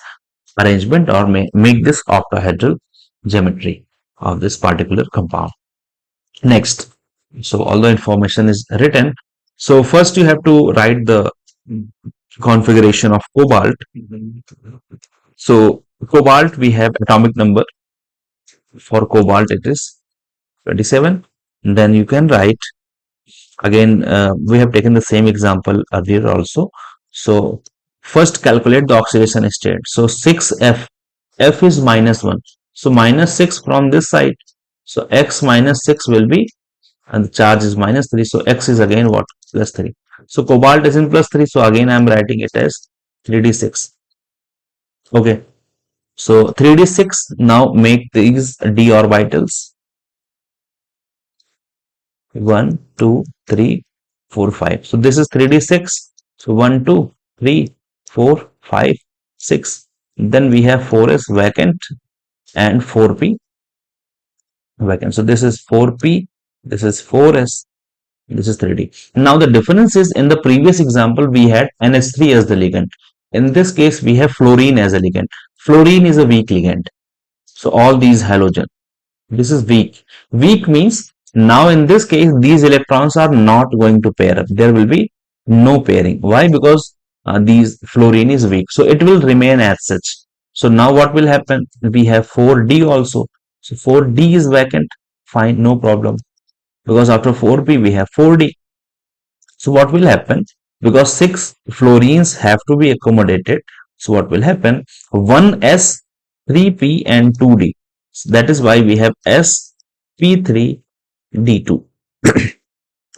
Speaker 1: arrangement or make this octahedral geometry of this particular compound. Next, so all the information is written. So first you have to write the configuration of cobalt. So cobalt, we have atomic number. For cobalt it is 27. Then you can write again, we have taken the same example earlier also. So first calculate the oxidation state. So 6F, F is -1. So -6 from this side. So X -6 will be, and the charge is -3. So X is again what? +3. So cobalt is in +3. So again I am writing it as 3d6. Okay. So 3d6, now make these d orbitals 1, 2, 3, 4, 5. So this is 3d6. So 1, 2, 3, 4, 5, 6. Then we have 4s vacant and 4p vacant. So this is 4p, this is 4s, this is 3d. Now the difference is, in the previous example we had NH3 as the ligand. In this case we have fluorine as a ligand. Fluorine is a weak ligand. So all these halogen, this is weak. Weak means now in this case these electrons are not going to pair up. There will be no pairing. Why? Because these fluorine is weak. So it will remain as such. So now what will happen? We have 4d also. So 4d is vacant. Fine, no problem. Because after 4p we have 4d. So what will happen? Because 6 fluorines have to be accommodated. So what will happen? 1s, 3p and 2d. So that is why we have sp3 d2.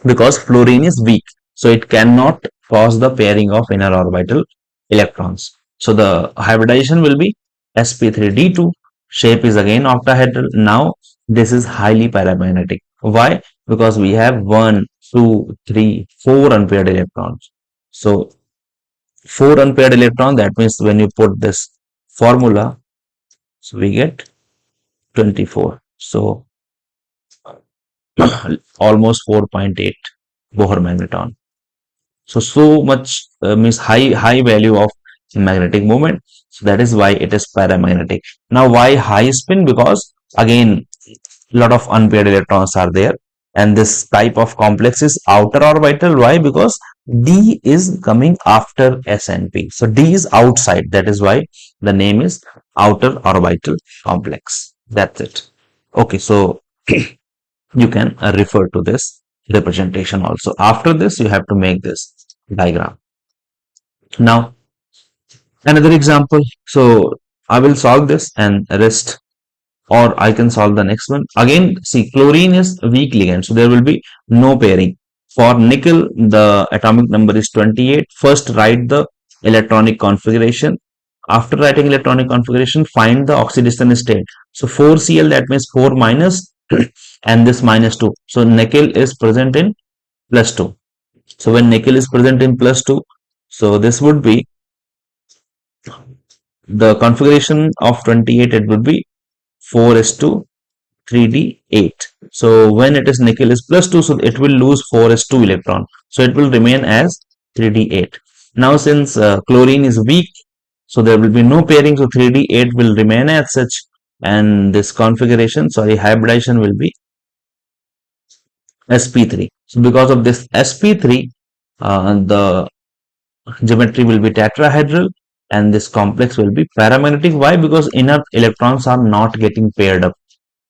Speaker 1: Because fluorine is weak, so it cannot cause the pairing of inner orbital electrons. So the hybridization will be sp3d2. Shape is again octahedral. Now this is highly paramagnetic. Why? Because we have 1, 2, 3, 4 unpaired electrons. So 4 unpaired electron. That means when you put this formula, so we get 24. So almost 4.8 Bohr magneton. So much means high value of magnetic moment. So that is why it is paramagnetic. Now why high spin? Because again lot of unpaired electrons are there, and this type of complex is outer orbital. Why? Because D is coming after S and P. So D is outside. That is why the name is outer orbital complex. That's it. Okay, so you can refer to this representation also. After this, you have to make this diagram. Now, another example. So I will solve this and rest, or I can solve the next one. Again, see, chlorine is weak ligand, so there will be no pairing. For nickel, the atomic number is 28. First, write the electronic configuration. After writing electronic configuration, find the oxidation state. So 4Cl, that means 4 minus and this minus 2. So nickel is present in plus 2. So when nickel is present in plus 2, so this would be the configuration of 28, it would be 4s2 3d8. So when it is nickel is plus 2, so it will lose 4s2 electron. So it will remain as 3d8. Now since chlorine is weak, so there will be no pairing, so 3d8 will remain as such, and this configuration, sorry, hybridization will be sp3. So because of this sp3, the geometry will be tetrahedral, and this complex will be paramagnetic. Why? Because inert electrons are not getting paired up.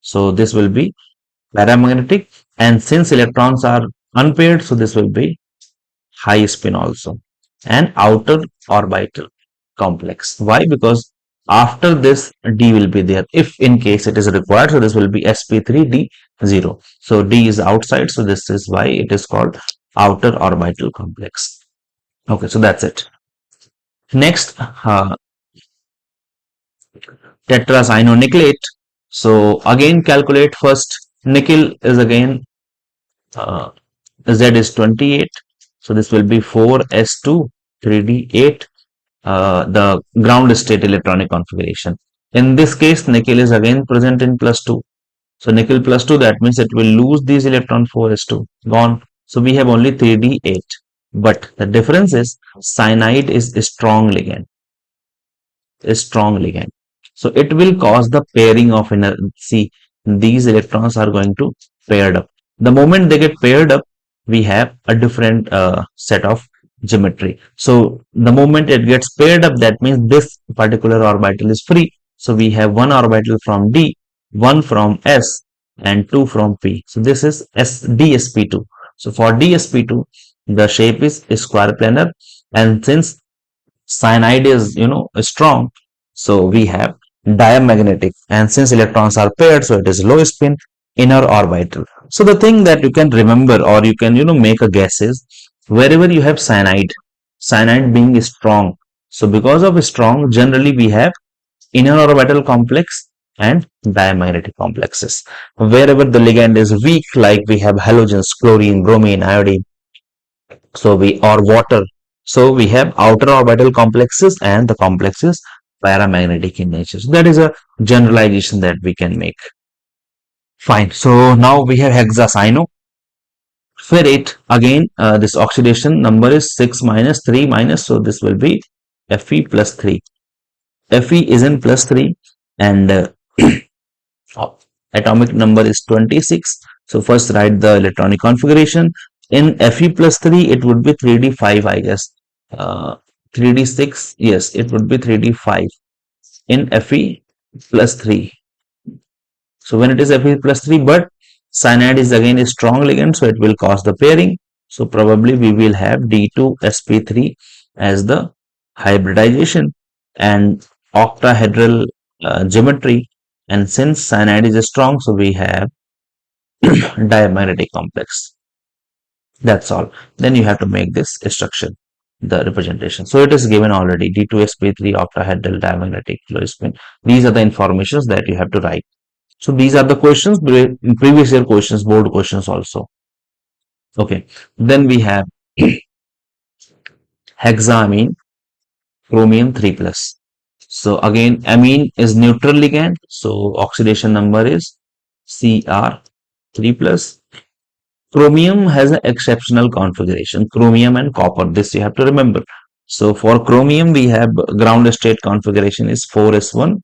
Speaker 1: So this will be paramagnetic, and since electrons are unpaired, so this will be high spin also, and outer orbital complex. Why? Because after this D will be there if in case it is required. So this will be sp3d0. So D is outside, so this is why it is called outer orbital complex. Okay, so that's it. Next, tetracyanonickelate. So again calculate first. Nickel is again Z is 28. So this will be 4s2 3d8, the ground state electronic configuration. In this case, nickel is again present in plus 2. So nickel plus 2, that means it will lose these electron 4s2, gone. So we have only 3d8. But the difference is cyanide is a strong ligand. So it will cause the pairing of inner. See, these electrons are going to paired up. The moment they get paired up, we have a different set of geometry. So the moment it gets paired up, that means this particular orbital is free. So we have one orbital from D, one from S, and two from P. So this is DSP2. So for DSP2, the shape is square planar, and since cyanide is strong, so we have diamagnetic, and since electrons are paired, so it is low spin inner orbital. So the thing that you can remember, or you can make a guess, is wherever you have cyanide being strong, so because of strong, generally we have inner orbital complex and diamagnetic complexes. Wherever the ligand is weak, like we have halogens, chlorine, bromine, iodine, so or water, so we have outer orbital complexes, and the complexes paramagnetic in nature. So that is a generalization that we can make. Fine. So now we have hexacyano ferrate. Again, this oxidation number is 6 minus 3 minus, so this will be Fe plus 3. Fe is in plus 3, and atomic number is 26. So first write the electronic configuration. In Fe plus 3, it would be 3d5, I guess. 3d6, yes, it would be 3d5 in Fe plus 3. So when it is Fe plus 3, but cyanide is again a strong ligand, so it will cause the pairing. So probably we will have D2sp3 as the hybridization and octahedral geometry. And since cyanide is strong, so we have diamagnetic complex. That's all. Then you have to make this structure, the representation. So it is given already: D2sp3, octahedral, diamagnetic, low spin. These are the informations that you have to write. So these are the questions, in previous year questions, board questions also. Okay. Then we have hexamine. chromium 3 plus. So again, amine is neutral ligand. So oxidation number is Cr3 plus. Chromium has an exceptional configuration. Chromium and copper. This you have to remember. So for chromium, we have ground state configuration is 4s1,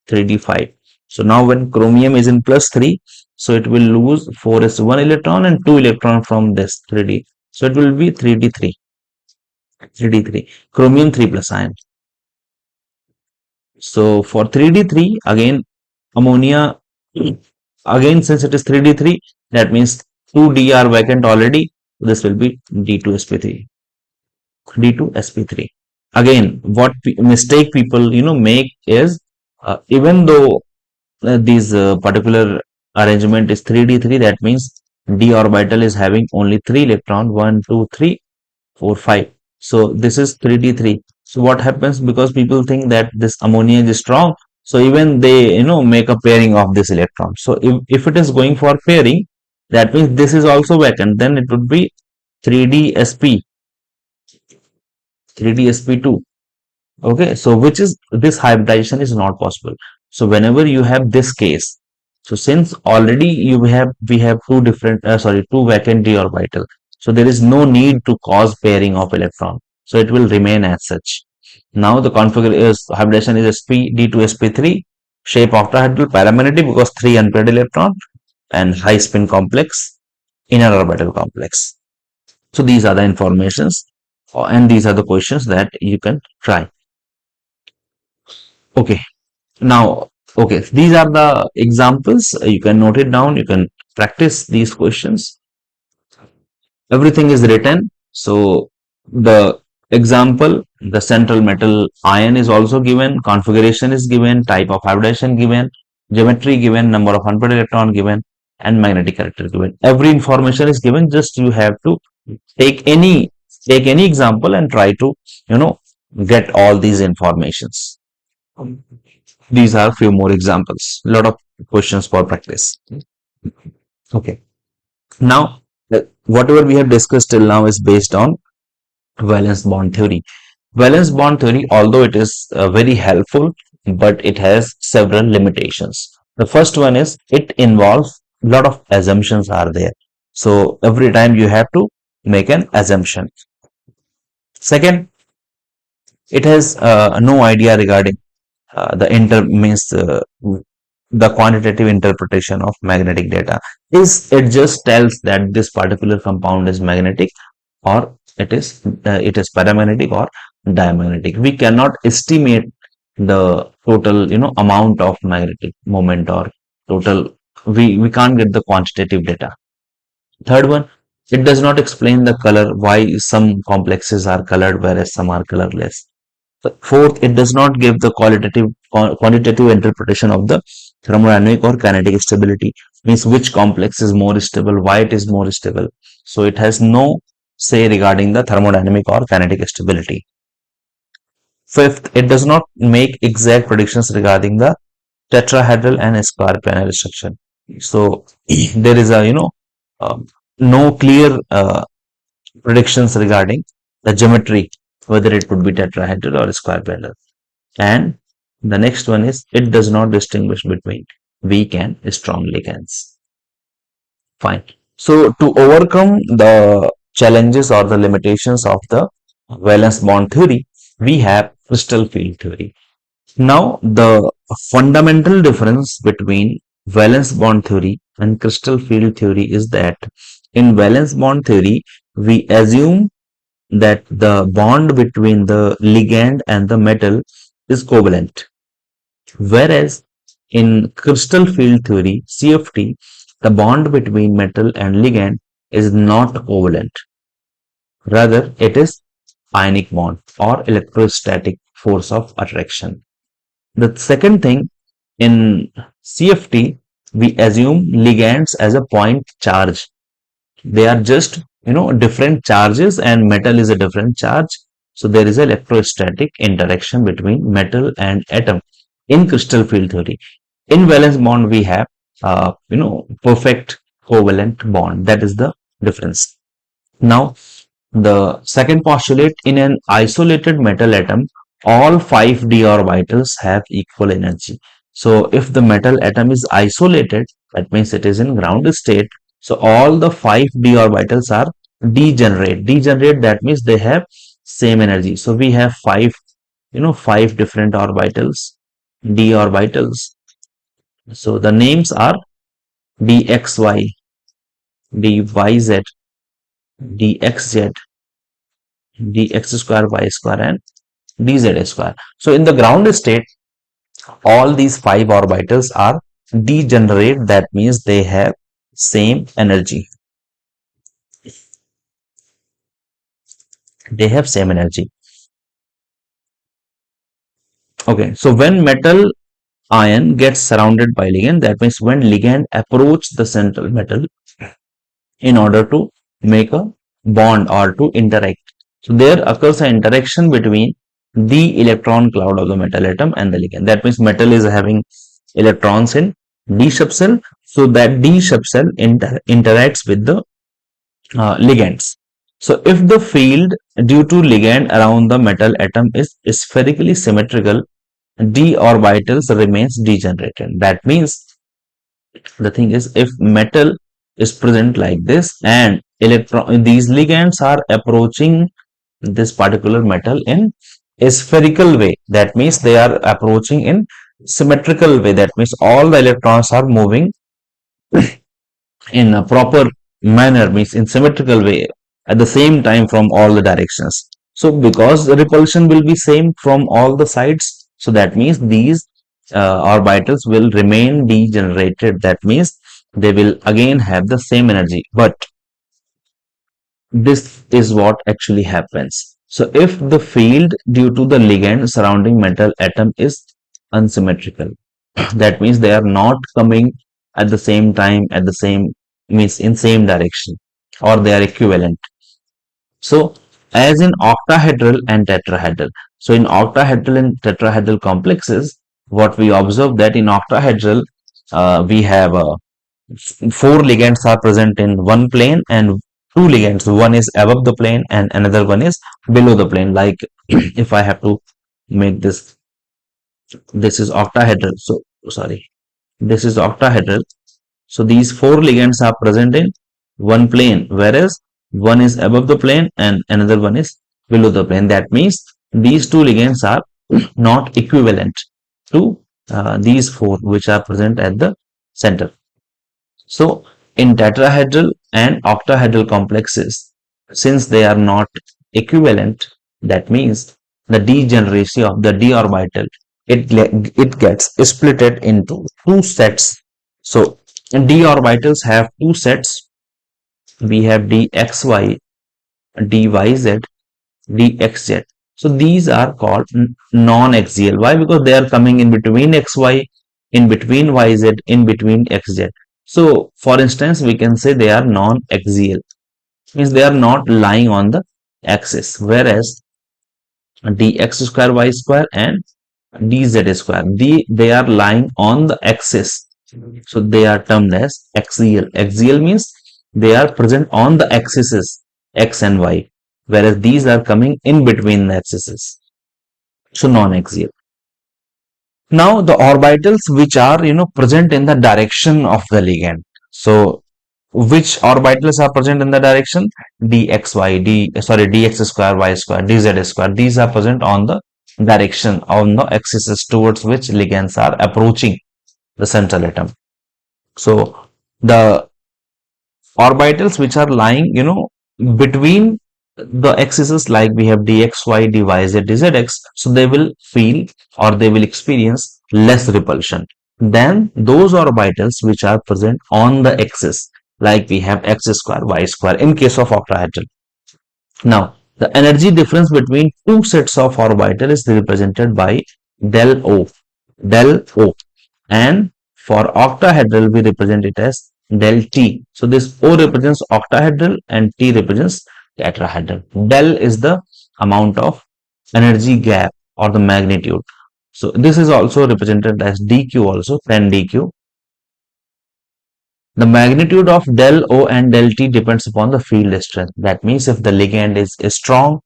Speaker 1: 3d5. So now when chromium is in plus 3, so it will lose 4s1 electron and 2 electron from this 3d. So it will be 3d3. 3d3. Chromium 3 plus ion. So for 3d3, again, ammonia, again, since it is 3d3, that means 2d are vacant already. This will be d2sp3. D2sp3. Again, what mistake people make is even though these particular arrangement is 3d3, that means d orbital is having only 3 electron, 1 2 3 4 5. So this is 3d3. So what happens, because people think that this ammonia is strong, so even they make a pairing of this electron. So if it is going for pairing, that means this is also vacant, then it would be 3dsp 3dsp2. Okay, so which is, this hybridization is not possible. So whenever you have this case, so since already we have two different two vacant d orbital, so there is no need to cause pairing of electron, so it will remain as such. Now the configuration is hybridization is sp d2sp3, shape octahedral, paramagnetic because 3 unpaired electron, and high spin complex, inner orbital complex. So these are the informations, and these are the questions that you can try. Okay, now, okay, these are the examples. You can note it down. You can practice these questions. Everything is written. So the example, the central metal ion is also given, configuration is given, type of hybridization given, geometry given, number of unpaired electron given, and magnetic character given. Every information is given. Just you have to take any example and try to get all these informations. These are few more examples. A lot of questions for practice. Okay. Now, whatever we have discussed till now is based on valence bond theory. Valence bond theory, although it is very helpful, but it has several limitations. The first one is it involves a lot of assumptions are there. So every time you have to make an assumption. Second, it has no idea regarding the quantitative interpretation of magnetic data. Is it just tells that this particular compound is magnetic, or it is paramagnetic or diamagnetic. We cannot estimate the total amount of magnetic moment, or total, we can't get the quantitative data. Third one, it does not explain the color, why some complexes are colored whereas some are colorless. Fourth, it does not give the quantitative interpretation of the thermodynamic or kinetic stability, means which complex is more stable, why it is more stable. So it has no say regarding the thermodynamic or kinetic stability. Fifth, it does not make exact predictions regarding the tetrahedral and square planar structure. So there is a no clear predictions regarding the geometry, whether it would be tetrahedral or square planar. And the next one is it does not distinguish between weak and strong ligands. Fine. So to overcome the challenges or the limitations of the valence bond theory, we have crystal field theory. Now the fundamental difference between valence bond theory and crystal field theory is that in valence bond theory, we assume that the bond between the ligand and the metal is covalent. Whereas in crystal field theory, CFT, the bond between metal and ligand is not covalent. Rather, it is ionic bond or electrostatic force of attraction. The second thing, in CFT, we assume ligands as a point charge. They are just different charges, and metal is a different charge. So there is electrostatic interaction between metal and atom in crystal field theory. In valence bond, we have perfect covalent bond. That is the difference. Now, the second postulate, in an isolated metal atom, all 5 d orbitals have equal energy. So if the metal atom is isolated, that means it is in ground state. So all the 5 d orbitals are degenerate. Degenerate, that means they have same energy. So we have five different orbitals, d orbitals. So the names are dxy, dyz, dxz, dx square, y square, and dz square. So in the ground state, all these 5 orbitals are degenerate, that means they have same energy. They have same energy. Okay, so when metal ion gets surrounded by ligand, that means when ligand approach the central metal in order to make a bond or to interact. So there occurs an interaction between the electron cloud of the metal atom and the ligand. That means metal is having electrons in d subshell. So that d subshell interacts with the ligands. So if the field due to ligand around the metal atom is spherically symmetrical, d orbitals remains degenerated. That means the thing is, if metal is present like this and these ligands are approaching this particular metal in a spherical way, that means they are approaching in symmetrical way, that means all the electrons are moving in a proper manner, means in symmetrical way at the same time from all the directions. So because the repulsion will be same from all the sides, so that means these orbitals will remain degenerated, that means they will again have the same energy. But this is what actually happens. So if the field due to the ligand surrounding metal atom is unsymmetrical, that means they are not coming at the same time, at the same, means in same direction, or they are equivalent. So as in octahedral and tetrahedral. So in octahedral and tetrahedral complexes, what we observe that in octahedral, we have 4 ligands are present in one plane and 2 ligands. One is above the plane and another one is below the plane. Like if I have to make this is octahedral. So sorry, this is octahedral. So these 4 ligands are present in one plane, whereas one is above the plane and another one is below the plane. That means these 2 ligands are not equivalent to these 4 which are present at the center. So in tetrahedral and octahedral complexes, since they are not equivalent, that means the degeneracy of the d orbital, it gets splitted into 2 sets. So d orbitals have 2 sets. We have dxy, dyz, dxz. So these are called non-axial. Why? Because they are coming in between xy, in between yz, in between xz. So for instance, we can say they are non-axial, means they are not lying on the axis, whereas dx square, y square, and dz square, they are lying on the axis. So they are termed as axial. Axial means they are present on the axes x and y, whereas these are coming in between the axes. So non-axial. Now the orbitals which are present in the direction of the ligand. So which orbitals are present in the direction? Dx square, y square, dz square. These are present on the direction on the axis towards which ligands are approaching the central atom. So the orbitals which are lying, between the axes, like we have dxy, dyz, dzx, so they will feel or they will experience less repulsion than those orbitals which are present on the axis, like we have x square, y square in case of octahedral. Now, the energy difference between 2 sets of orbital is represented by del O. Del O. And for octahedral, we represent it as del T. So this O represents octahedral and T represents tetrahedral. Del is the amount of energy gap or the magnitude. So this is also represented as dq, also 10 dq. The magnitude of del O and del T depends upon the field strength. That means if the ligand is strong,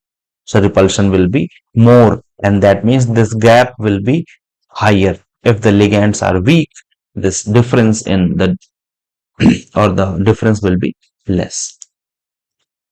Speaker 1: So repulsion will be more, and that means this gap will be higher. If the ligands are weak, this difference in the or the difference will be less.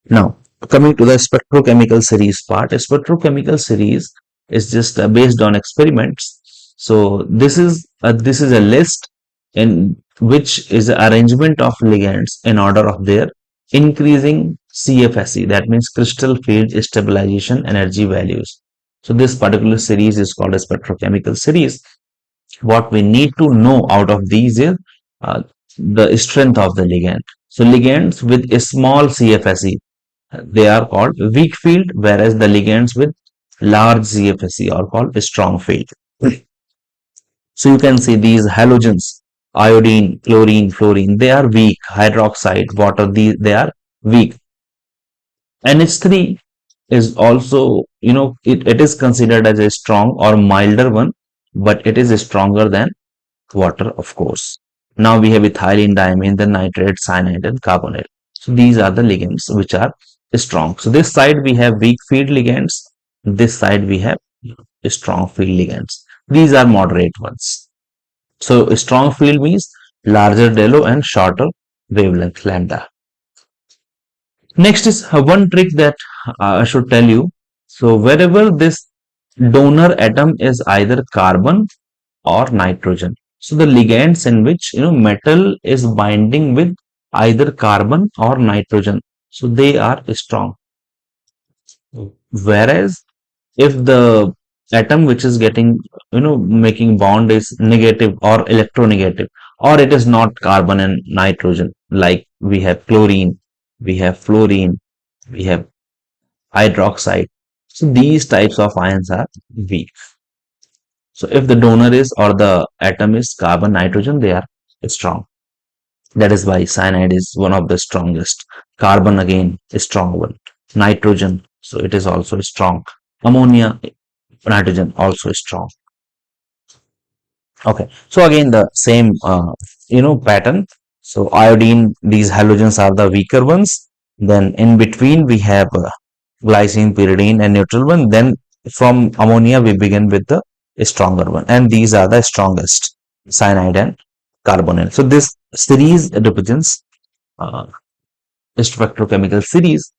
Speaker 1: Now, coming to the spectrochemical series part, a spectrochemical series is just based on experiments. So this is a list in which is the arrangement of ligands in order of their increasing CFSE, that means crystal field stabilization energy values. So this particular series is called a spectrochemical series. What we need to know out of these is the strength of the ligand. So ligands with a small CFSE, they are called weak field, whereas the ligands with large CFSE are called strong field. So you can see these halogens, iodine, chlorine, fluorine, they are weak. Hydroxide, water, they are weak. NH3 is also, it is considered as a strong or milder one, but it is stronger than water, of course. Now we have ethylene, diamine, then nitrate, cyanide, and carbonate. So these are the ligands which are strong. So this side we have weak field ligands. This side we have strong field ligands. These are moderate ones. So strong field means larger delta and shorter wavelength lambda. Next is one trick that I should tell you. So wherever this donor atom is either carbon or nitrogen. So the ligands in which metal is binding with either carbon or nitrogen, so they are strong. Whereas if the atom which is getting making bond is negative or electronegative, or it is not carbon and nitrogen, like we have chlorine, we have fluorine, we have hydroxide. So these types of ions are weak. So if the donor is or the atom is carbon, nitrogen, they are strong. That is why cyanide is one of the strongest. Carbon again is strong one. Nitrogen, so it is also strong. Ammonia, nitrogen also strong. Okay, so again the same pattern. So iodine, these halogens are the weaker ones. Then in between we have glycine, pyridine, and neutral one. Then from ammonia we begin with the stronger one, and these are the strongest, cyanide and carbonyl. So this series represents spectrochemical series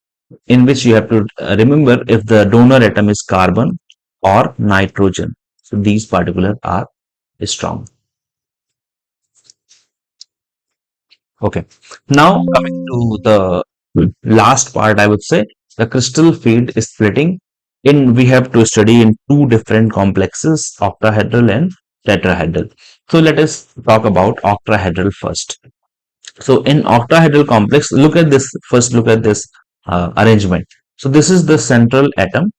Speaker 1: in which you have to remember if the donor atom is carbon or nitrogen. So these particular are strong. Okay, now coming to the last part, I would say the crystal field is splitting in, we have to study in two different complexes, octahedral and tetrahedral. So let us talk about octahedral first. So in octahedral complex, look at this, first look at this arrangement. So this is the central atom,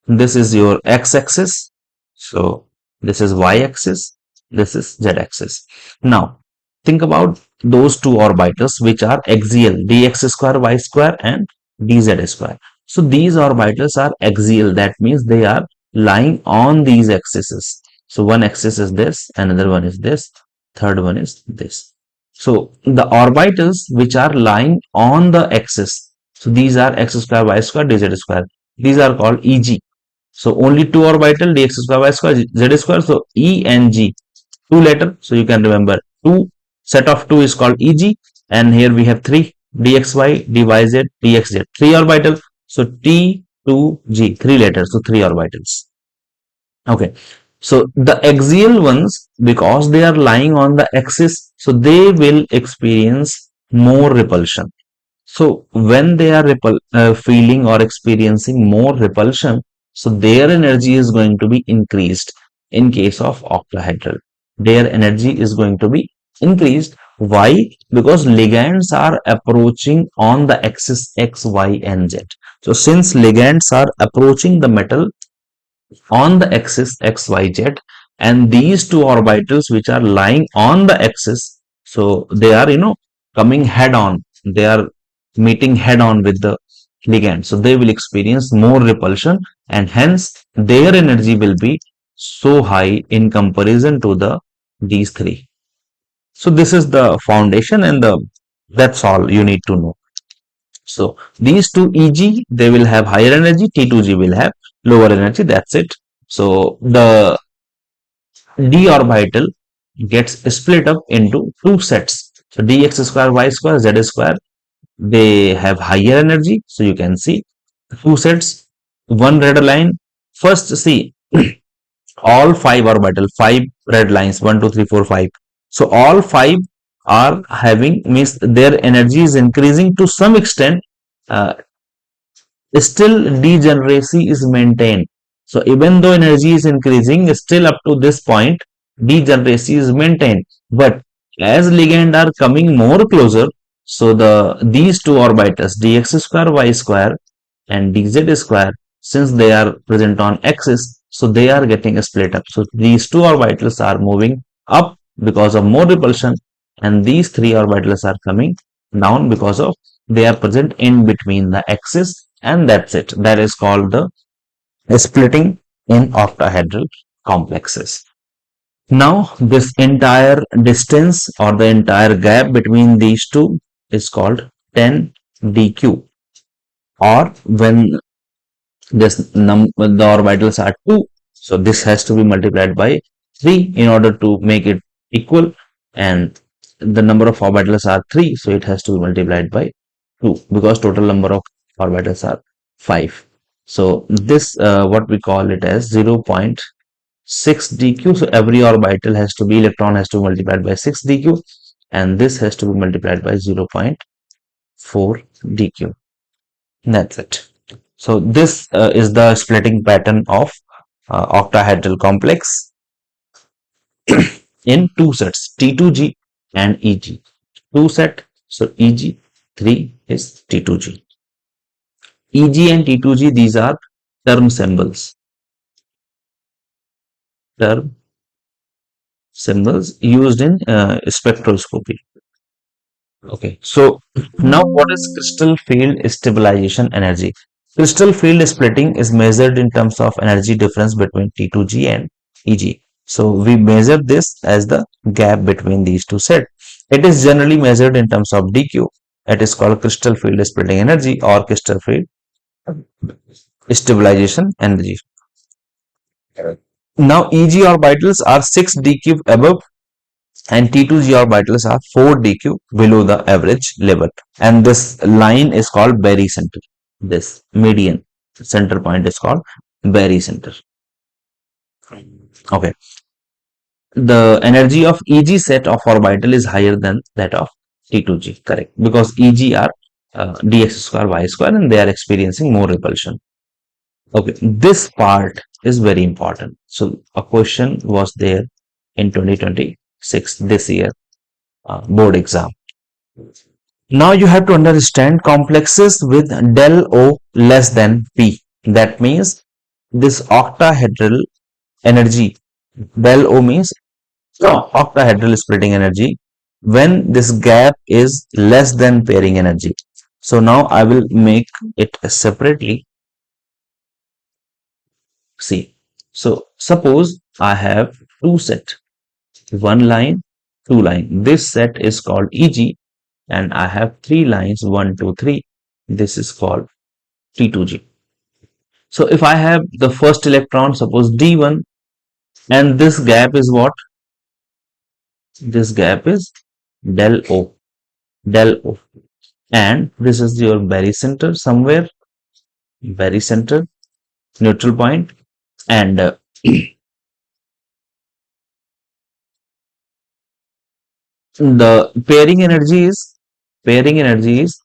Speaker 1: this is your x-axis, so this is y-axis, this is z-axis. Now think about those two orbitals which are axial, dx square y square and dz square. So these orbitals are axial, that means they are lying on these axes. So one axis is this, another one is this, third one is this. So the orbitals which are lying on the axis, so these are x square y square dz square, these are called EG. So only two orbital, dx square y square z square, so E and G, two letter, so you can remember two, set of two is called EG, and here we have three, dxy, dyz, dxz, three orbital, so T2G, three letters, so three orbitals. Okay, so the axial ones, because they are lying on the axis, so they will experience more repulsion. So when they are feeling or experiencing more repulsion, so their energy is going to be increased. In case of octahedral, their energy is going to be increased. Why? Because ligands are approaching on the axis x, y, and z. So since ligands are approaching the metal on the axis x, y, z, and these two orbitals which are lying on the axis, so they are coming head on, they are meeting head on with the ligand, so they will experience more repulsion, and hence their energy will be so high in comparison to these three. So this is the foundation, and that's all you need to know. So these two EG, they will have higher energy, T2G will have lower energy. That's it. So the d orbital gets split up into two sets. So dx square, y square, z square, they have higher energy. So you can see two sets, one red line. First, see all five orbital, five red lines, 1, 2, 3, 4, 5. So all five are having, means their energy is increasing to some extent. Uh, Still degeneracy is maintained. So even though energy is increasing, still up to this point, degeneracy is maintained. But as ligand are coming more closer, so these two orbitals, dx square, y square and dz square, since they are present on axis, so they are getting split up. So these two orbitals are moving up because of more repulsion, and these three orbitals are coming down because of they are present in between the axis, and that's it. That is called the splitting in octahedral complexes. Now this entire distance or the entire gap between these two is called 10 dq, or when the orbitals are 2, so this has to be multiplied by 3 in order to make it equal, and the number of orbitals are 3, so it has to be multiplied by 2 because total number of orbitals are 5. So this what we call it as 0.6 dq. So every orbital has to be, electron has to be multiplied by 6 dq, and this has to be multiplied by 0.4 dq. That's it. So this is the splitting pattern of octahedral complex in two sets, T2G and EG. Two set, so EG, 3 is T2G. EG and T2G, these are term symbols. Term symbols used in spectroscopy. Okay, so now what is crystal field stabilization energy? Crystal field splitting is measured in terms of energy difference between T2G and EG. So we measure this as the gap between these two sets. It is generally measured in terms of dq. It is called crystal field splitting energy or crystal field stabilization energy. Now EG orbitals are 6 dq above and T2G orbitals are 4 dq below the average level, and this line is called barycenter. This median center point is called barycenter. Okay, the energy of EG set of orbital is higher than that of T2G, correct, because EG are dx square, y square, and they are experiencing more repulsion. Okay, this part is very important. So a question was there in 2026, this year, board exam. Now you have to understand complexes with del O less than P. That means this octahedral energy, del O means octahedral splitting energy, when this gap is less than pairing energy. So now I will make it separately. See, so suppose I have two set, one line, two line. This set is called EG, and I have three lines, 1, 2, 3. This is called T2G. So if I have the first electron, suppose D1, and this gap is what? This gap is del O, del O. And this is your barycenter somewhere, barycenter, neutral point, and the pairing energy is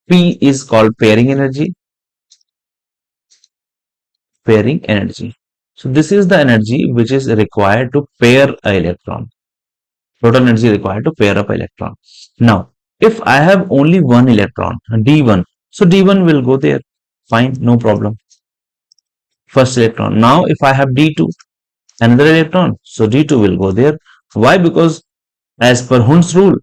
Speaker 1: P is called pairing energy. Pairing energy. So this is the energy which is required to pair an electron. Total energy required to pair up an electron. Now, if I have only one electron, D1, so D1 will go there. Fine, no problem. First electron. Now, if I have D2, another electron, so D2 will go there. Why? Because as per Hund's rule,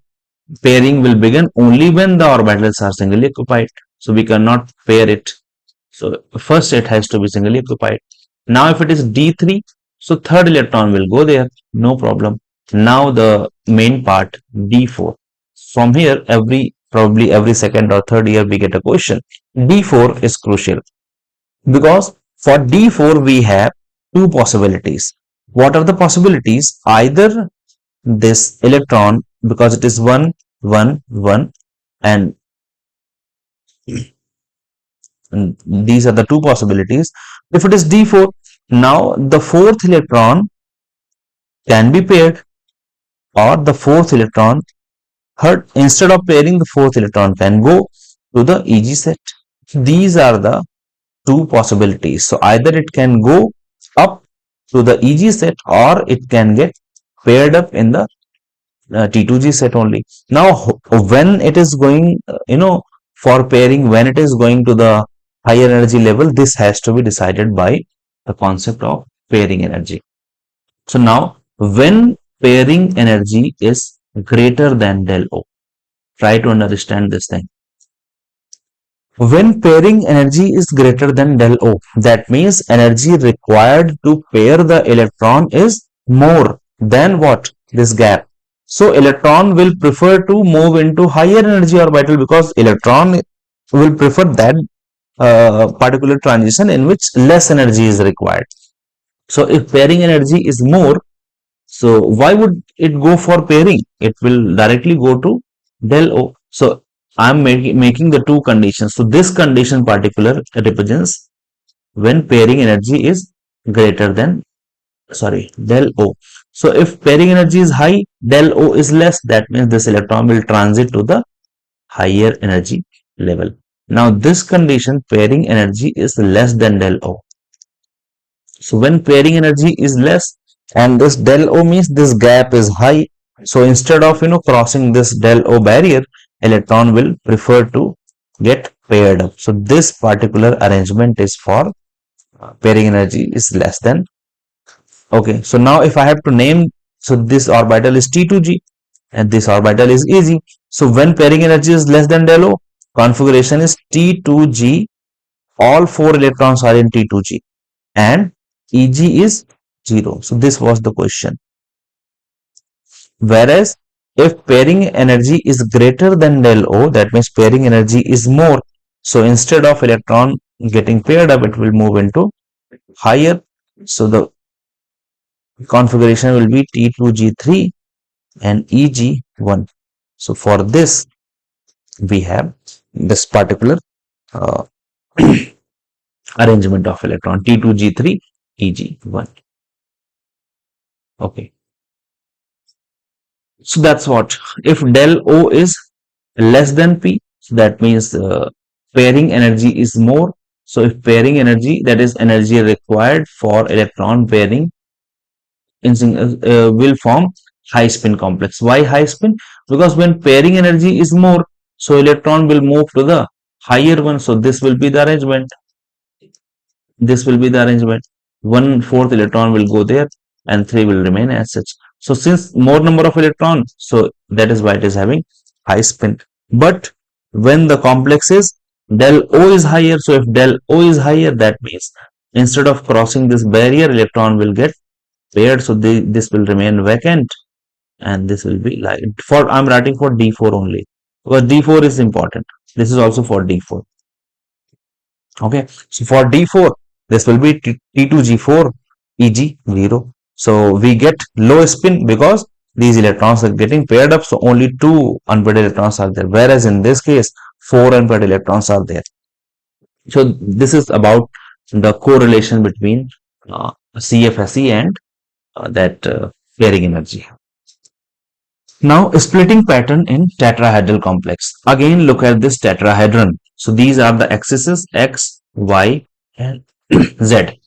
Speaker 1: pairing will begin only when the orbitals are singly occupied. So we cannot pair it. So first it has to be singly occupied. Now if it is D3, so third electron will go there, no problem. Now the main part D4. From here every Probably every second or third year we get a question. D4 is crucial because for D4 we have two possibilities. What are the possibilities? Either this electron, because it is 1 1 1, and these are the two possibilities. If it is D4, now the fourth electron can be paired, or the fourth electron, instead of pairing, the fourth electron can go to the EG set. These are the two possibilities. So either it can go up to the EG set, or it can get paired up in the T2G set only. Now, when it is going, for pairing, when it is going to the higher energy level, this has to be decided by the concept of pairing energy. So now, when pairing energy is greater than del O, try to understand this thing. When pairing energy is greater than del O, that means energy required to pair the electron is more than what? This gap. So electron will prefer to move into higher energy orbital because electron will prefer that particular transition in which less energy is required. So if pairing energy is more, so why would it go for pairing? It will directly go to del O. So I'm making the two conditions. So this condition particular represents when pairing energy is greater than, del O. So if pairing energy is high, del O is less, that means this electron will transit to the higher energy level. Now this condition, pairing energy is less than del O. So when pairing energy is less and this del O means this gap is high, so instead of crossing this del O barrier, electron will prefer to get paired up. So this particular arrangement is for pairing energy is less than. Okay, so now if I have to name, so this orbital is T2G and this orbital is EG. So when pairing energy is less than del O, configuration is T2G, all four electrons are in T2G and EG is 0. So this was the question. Whereas if pairing energy is greater than del O, that means pairing energy is more. So instead of electron getting paired up, it will move into higher. So the configuration will be T2G3 and EG1. So for this, we have this particular arrangement of electron T2G3 EG1. Okay. So that's what. If del O is less than P, so that means pairing energy is more. So if pairing energy, that is energy required for electron pairing, will form high spin complex. Why high spin? Because when pairing energy is more, so electron will move to the higher one. So this will be the arrangement. This will be the arrangement. 1/4 electron will go there and 3 will remain as such. So since more number of electrons, so that is why it is having high spin. But when the complex is del O is higher, so if del O is higher, that means instead of crossing this barrier, electron will get paired. So this will remain vacant and this will be like for, I'm writing for D4 only because D4 is important. This is also for D4. Okay, so for D4, this will be T2G4 EG0. So we get low spin because these electrons are getting paired up. So only 2 unpaired electrons are there. Whereas in this case, 4 unpaired electrons are there. So this is about the correlation between CFSE and that pairing energy. Now splitting pattern in tetrahedral complex. Again look at this tetrahedron. So these are the axes X, Y and Z.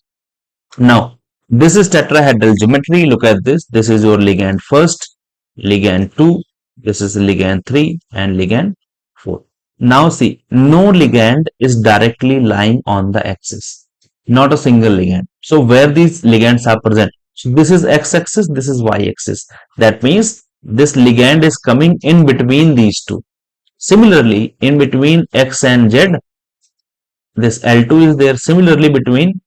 Speaker 1: Now this is tetrahedral geometry. Look at this. This is your ligand first, ligand 2, this is ligand 3 and ligand 4. Now see, no ligand is directly lying on the axis. Not a single ligand. So where these ligands are present? So this is x-axis, this is y-axis. That means this ligand is coming in between these two. Similarly, in between X and Z, this L2 is there. Similarly, between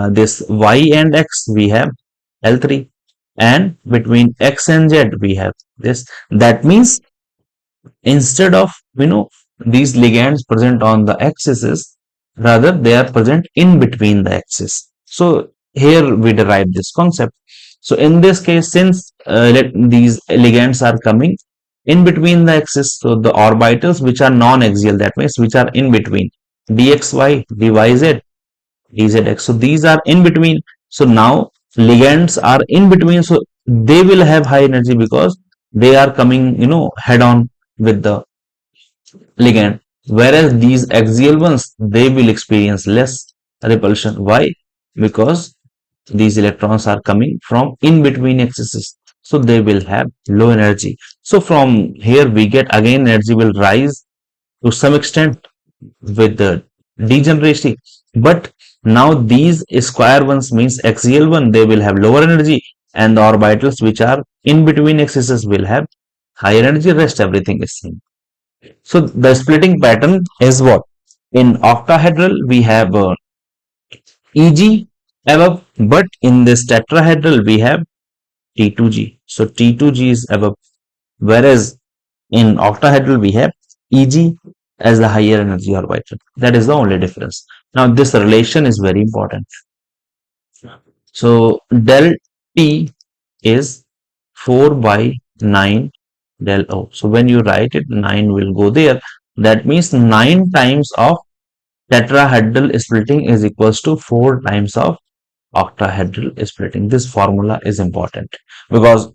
Speaker 1: this Y and X, we have L3. And between X and Z, we have this. That means Instead of, these ligands present on the axes, rather they are present in between the axes. So here we derive this concept. So in this case, since these ligands are coming in between the axis, so the orbitals which are non-axial, that means which are in between, dxy, dyz, dzx, so these are in between. So now ligands are in between, so they will have high energy because they are coming, head on with the ligand, whereas these axial ones, they will experience less repulsion. Why? Because these electrons are coming from in between axes, so they will have low energy. So from here we get, again, energy will rise to some extent with the degeneracy, but now these square ones, means axial one, they will have lower energy, and the orbitals which are in between axes will have higher energy. Rest everything is same. So the splitting pattern is what? In octahedral, we have EG above, but in this tetrahedral, we have T2G. So T2G is above, whereas in octahedral, we have EG as the higher energy orbital. That is the only difference. Now, this relation is very important. So del T is 4 by 9 del O. So when you write it, 9 will go there. That means 9 times of tetrahedral splitting is equals to 4 times of octahedral splitting. This formula is important because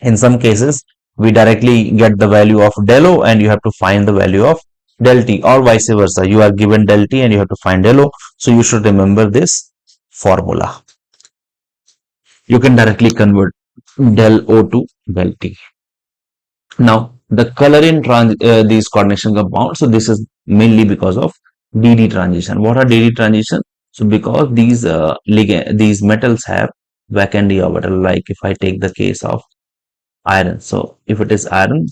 Speaker 1: in some cases we directly get the value of del O and you have to find the value of del T, or vice versa. You are given del T and you have to find del O. So you should remember this formula. You can directly convert del O to del T. Now, the color in these coordination compounds, so this is mainly because of DD transition. What are DD transition? So because these metals have vacant d orbital, like if I take the case of iron. So if it is iron,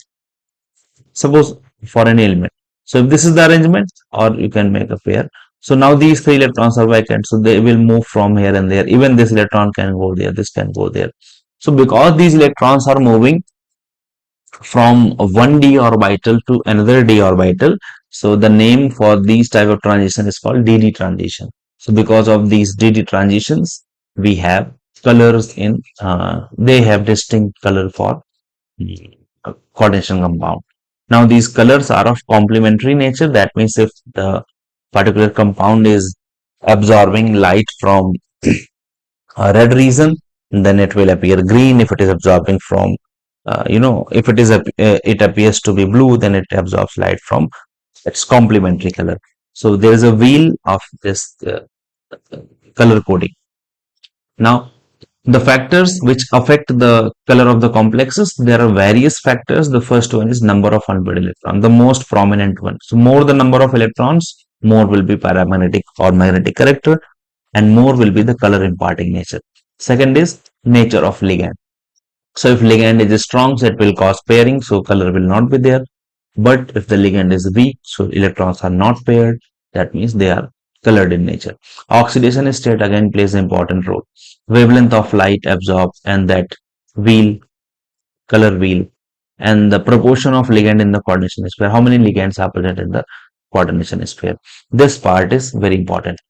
Speaker 1: suppose for any element. So if this is the arrangement, or you can make a pair. So now these three electrons are vacant, so they will move from here and there. Even this electron can go there, this can go there. So because these electrons are moving from one d orbital to another d orbital, so the name for these type of transition is called DD transition. So because of these DD transitions, we have colors in, they have distinct color for coordination compound. Now these colors are of complementary nature. That means if the particular compound is absorbing light from a red region, then it will appear green. If it is absorbing from, if it appears to be blue, then it absorbs light from its complementary color. So there is a wheel of this color coding. Now, the factors which affect the color of the complexes, there are various factors. The first one is number of unpaired electrons, the most prominent one. So more the number of electrons, more will be paramagnetic or magnetic character, and more will be the color imparting nature. Second is nature of ligand. So if ligand is strong, so it will cause pairing, so color will not be there. But if the ligand is weak, so electrons are not paired, that means they are colored in nature. Oxidation state again plays an important role. Wavelength of light absorbed, and that wheel, color wheel, and the proportion of ligand in the coordination sphere. How many ligands are present in the coordination sphere? This part is very important.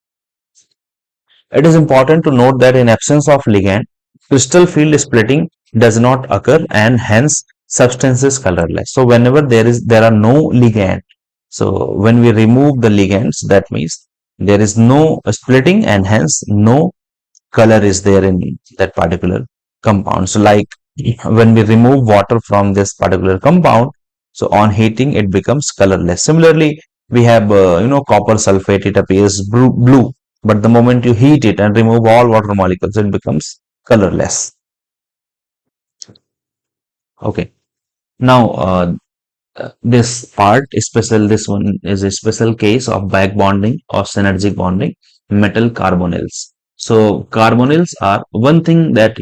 Speaker 1: It is important to note that in absence of ligand, crystal field splitting does not occur, and hence substance is colorless. So whenever there are no ligand, so when we remove the ligands, that means there is no splitting and hence no color is there in that particular compound. So like when we remove water from this particular compound, so on heating it becomes colorless. Similarly, we have copper sulfate, it appears blue, but the moment you heat it and remove all water molecules, it becomes colorless. Okay. Now this part is special. This one is a special case of back bonding or synergic bonding, metal carbonyls. So carbonyls are one thing that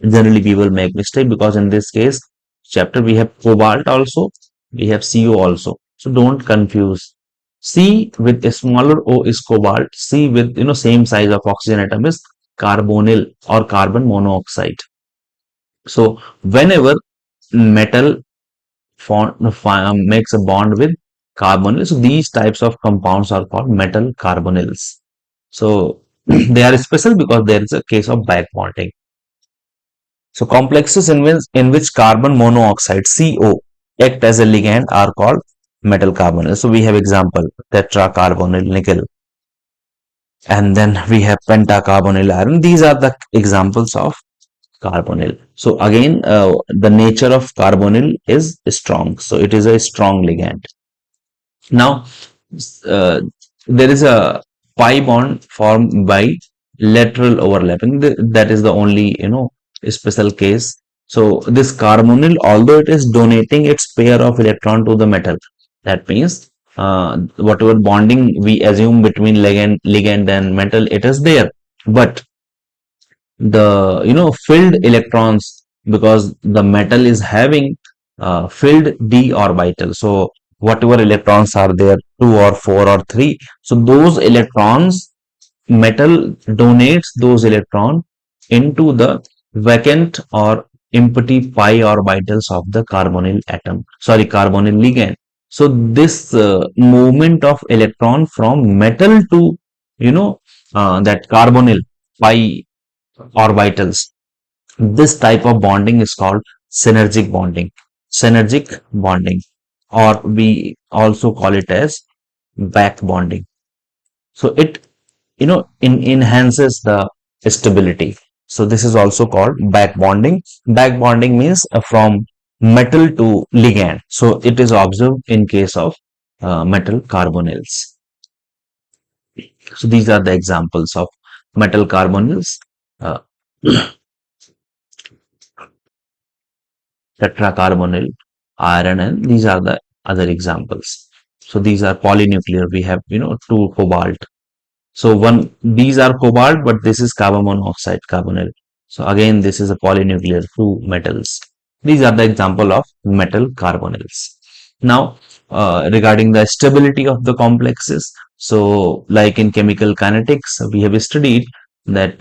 Speaker 1: generally people make mistake, because in this case chapter we have cobalt also, we have CO also. So don't confuse. C with a smaller O is cobalt. C with same size of oxygen atom is carbonyl or carbon monoxide. So whenever metal makes a bond with carbonyl. So these types of compounds are called metal carbonyls. So they are special because there is a case of back bonding. So complexes in which carbon monoxide CO act as a ligand are called metal carbonyl. So we have example tetracarbonyl nickel, and then we have pentacarbonyl iron. These are the examples of carbonyl. So again, the nature of carbonyl is strong. So it is a strong ligand. Now, uh, there is a pi bond formed by lateral overlapping. That is the only, special case. So this carbonyl, although it is donating its pair of electron to the metal, that means whatever bonding we assume between ligand and metal, it is there. But the filled electrons, because the metal is having filled d orbital, so whatever electrons are there, 2 or 4 or 3, so those electrons, metal donates those electrons into the vacant or empty pi orbitals of the carbonyl atom, sorry, carbonyl ligand. So this movement of electron from metal to that carbonyl pi orbitals, this type of bonding is called synergic bonding. Synergic bonding, or we also call it as back bonding. So it enhances the stability. So this is also called back bonding. Back bonding means from metal to ligand. So it is observed in case of metal carbonyls. So these are the examples of metal carbonyls. Uh, Tetracarbonyl, iron, and these are the other examples. So these are polynuclear. We have, two cobalt. So these are cobalt, but this is carbon monoxide carbonyl. So again, this is a polynuclear, two metals. These are the example of metal carbonyls. Now, regarding the stability of the complexes, so like in chemical kinetics, we have studied that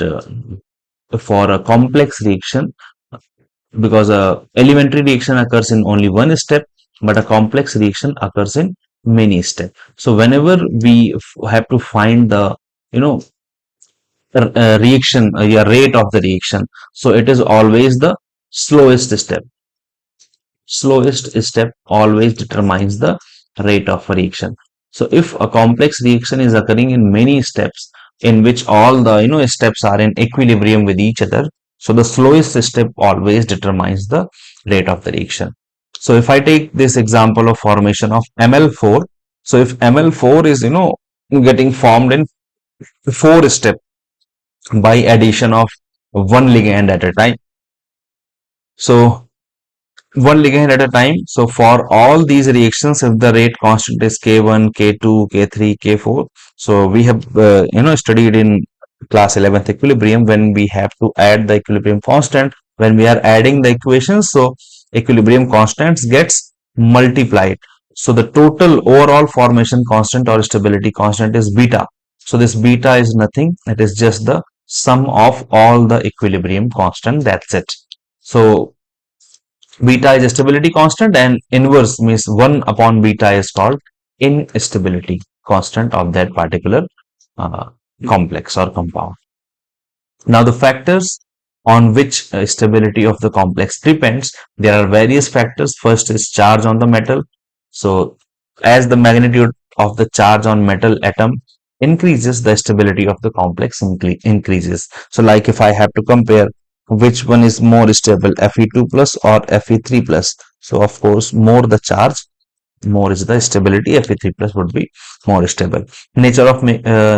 Speaker 1: for a complex reaction, because a elementary reaction occurs in only one step, but a complex reaction occurs in many steps. So whenever we have to find the reaction, your rate of the reaction, so it is always the slowest step. Slowest step always determines the rate of a reaction. So if a complex reaction is occurring in many steps, in which all the steps are in equilibrium with each other, so the slowest step always determines the rate of the reaction. So if I take this example of formation of ML4, so if ML4 is getting formed in 4 steps by addition of one ligand at a time. So one ligand at a time. So for all these reactions, if the rate constant is K1, K2, K3, K4, so we have studied in class 11th equilibrium, when we have to add the equilibrium constant, when we are adding the equations, so equilibrium constants gets multiplied. So the total overall formation constant or stability constant is beta. So this beta is nothing, it is just the sum of all the equilibrium constant, that's it. So beta is a stability constant, and inverse means 1 upon beta is called instability constant of that particular complex or compound. Now the factors on which stability of the complex depends, there are various factors. First is charge on the metal. So as the magnitude of the charge on metal atom increases, the stability of the complex increases. So like if I have to compare which one is more stable, Fe2 plus or Fe3 plus, so of course more the charge, more is the stability. Fe3 plus would be more stable. Nature of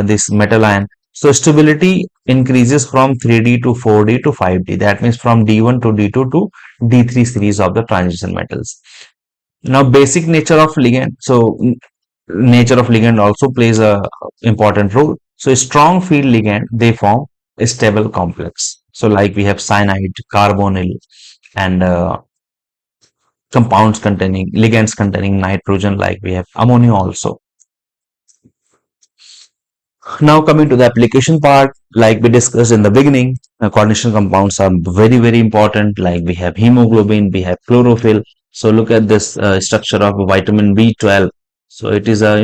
Speaker 1: this metal ion, so stability increases from 3D to 4D to 5D, that means from D1 to D2 to D3 series of the transition metals. Now basic nature of ligand, so nature of ligand also plays a important role. So strong field ligand, they form a stable complex. So like we have cyanide, carbonyl, and compounds containing ligands containing nitrogen, like we have ammonia also. Now coming to the application part, like we discussed in the beginning, coordination compounds are very important. Like we have hemoglobin, we have chlorophyll. So look at this structure of vitamin B12. So it is a,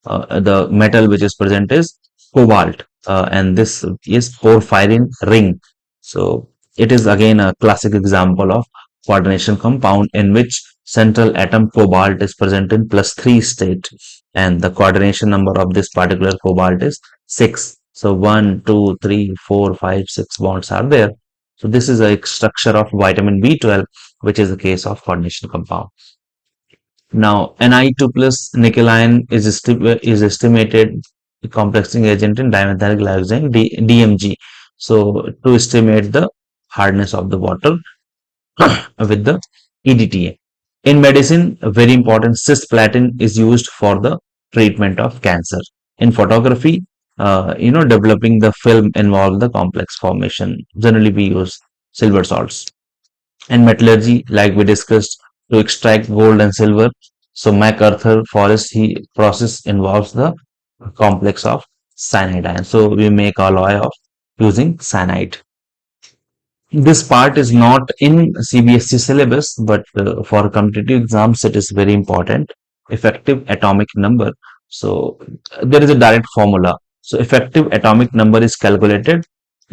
Speaker 1: the metal which is present is cobalt, and this is porphyrin ring. So it is again a classic example of coordination compound in which central atom cobalt is present in +3 state, and the coordination number of this particular cobalt is 6. So 1, 2, 3, 4, 5, 6 bonds are there. So this is a structure of vitamin B12, which is a case of coordination compound. Now, Ni2 plus nickel ion is estimated complexing agent in dimethyl glycosine DMG. So to estimate the hardness of the water with the EDTA. In medicine, very important, cisplatin is used for the treatment of cancer. In photography, developing the film involves the complex formation. Generally, we use silver salts. And metallurgy, like we discussed, to extract gold and silver. So MacArthur forest process involves the complex of cyanide ion. So we make alloy of using cyanide. This part is not in CBSE syllabus, but for competitive exams, it is very important. Effective atomic number. So there is a direct formula. So effective atomic number is calculated.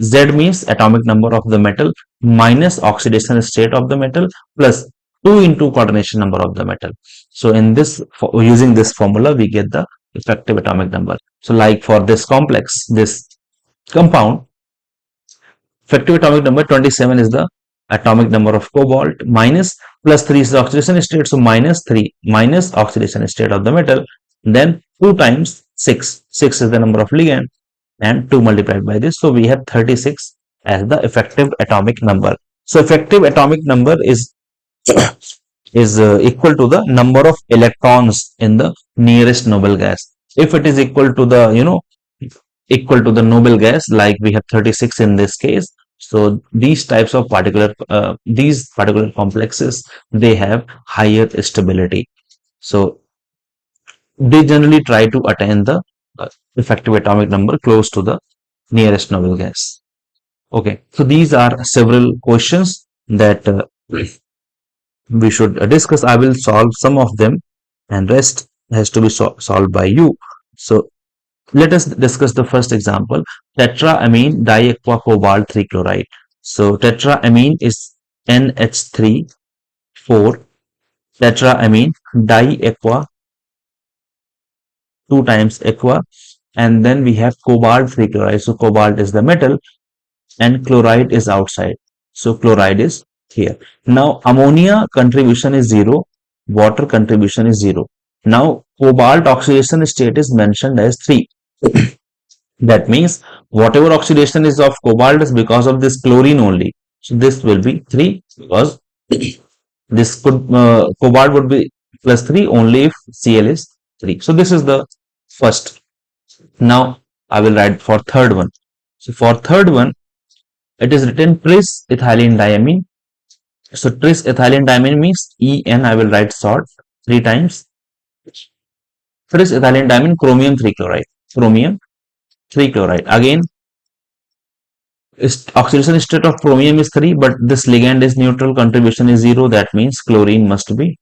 Speaker 1: Z means atomic number of the metal minus oxidation state of the metal plus 2 into coordination number of the metal. So in this, using this formula, we get the effective atomic number. So like for this complex, this compound, effective atomic number 27 is the atomic number of cobalt, minus +3 is the oxidation state, so -3 minus oxidation state of the metal, then 2 times 6, 6 is the number of ligand, and 2 multiplied by this, so we have 36 as the effective atomic number. So effective atomic number is equal to the number of electrons in the nearest noble gas. If it is equal to the noble gas, like we have 36 in this case, so these types of these particular complexes, they have higher stability. So they generally try to attain the effective atomic number close to the nearest noble gas. Okay, so these are several questions that we should discuss. I will solve some of them, and rest has to be solved by you. So let us discuss the first example, tetraamine diaqua cobalt 3 chloride. So tetraamine is NH3 4 tetraamine diaqua 2 times aqua, and then we have cobalt 3 chloride. So cobalt is the metal and chloride is outside. So chloride is here. Now ammonia contribution is 0, water contribution is 0. Now cobalt oxidation state is mentioned as 3. That means whatever oxidation is of cobalt is because of this chlorine only. So this will be 3 because this cobalt would be +3 only if Cl is 3. So this is the first. Now I will write for third one. So for third one, it is written tris ethylene diamine. So tris ethylene diamine means En, I will write short 3 times. Tris ethylene diamine chromium 3 chloride. Chromium 3 chloride. Again, oxidation state of chromium is 3, but this ligand is neutral, contribution is 0. That means chlorine must be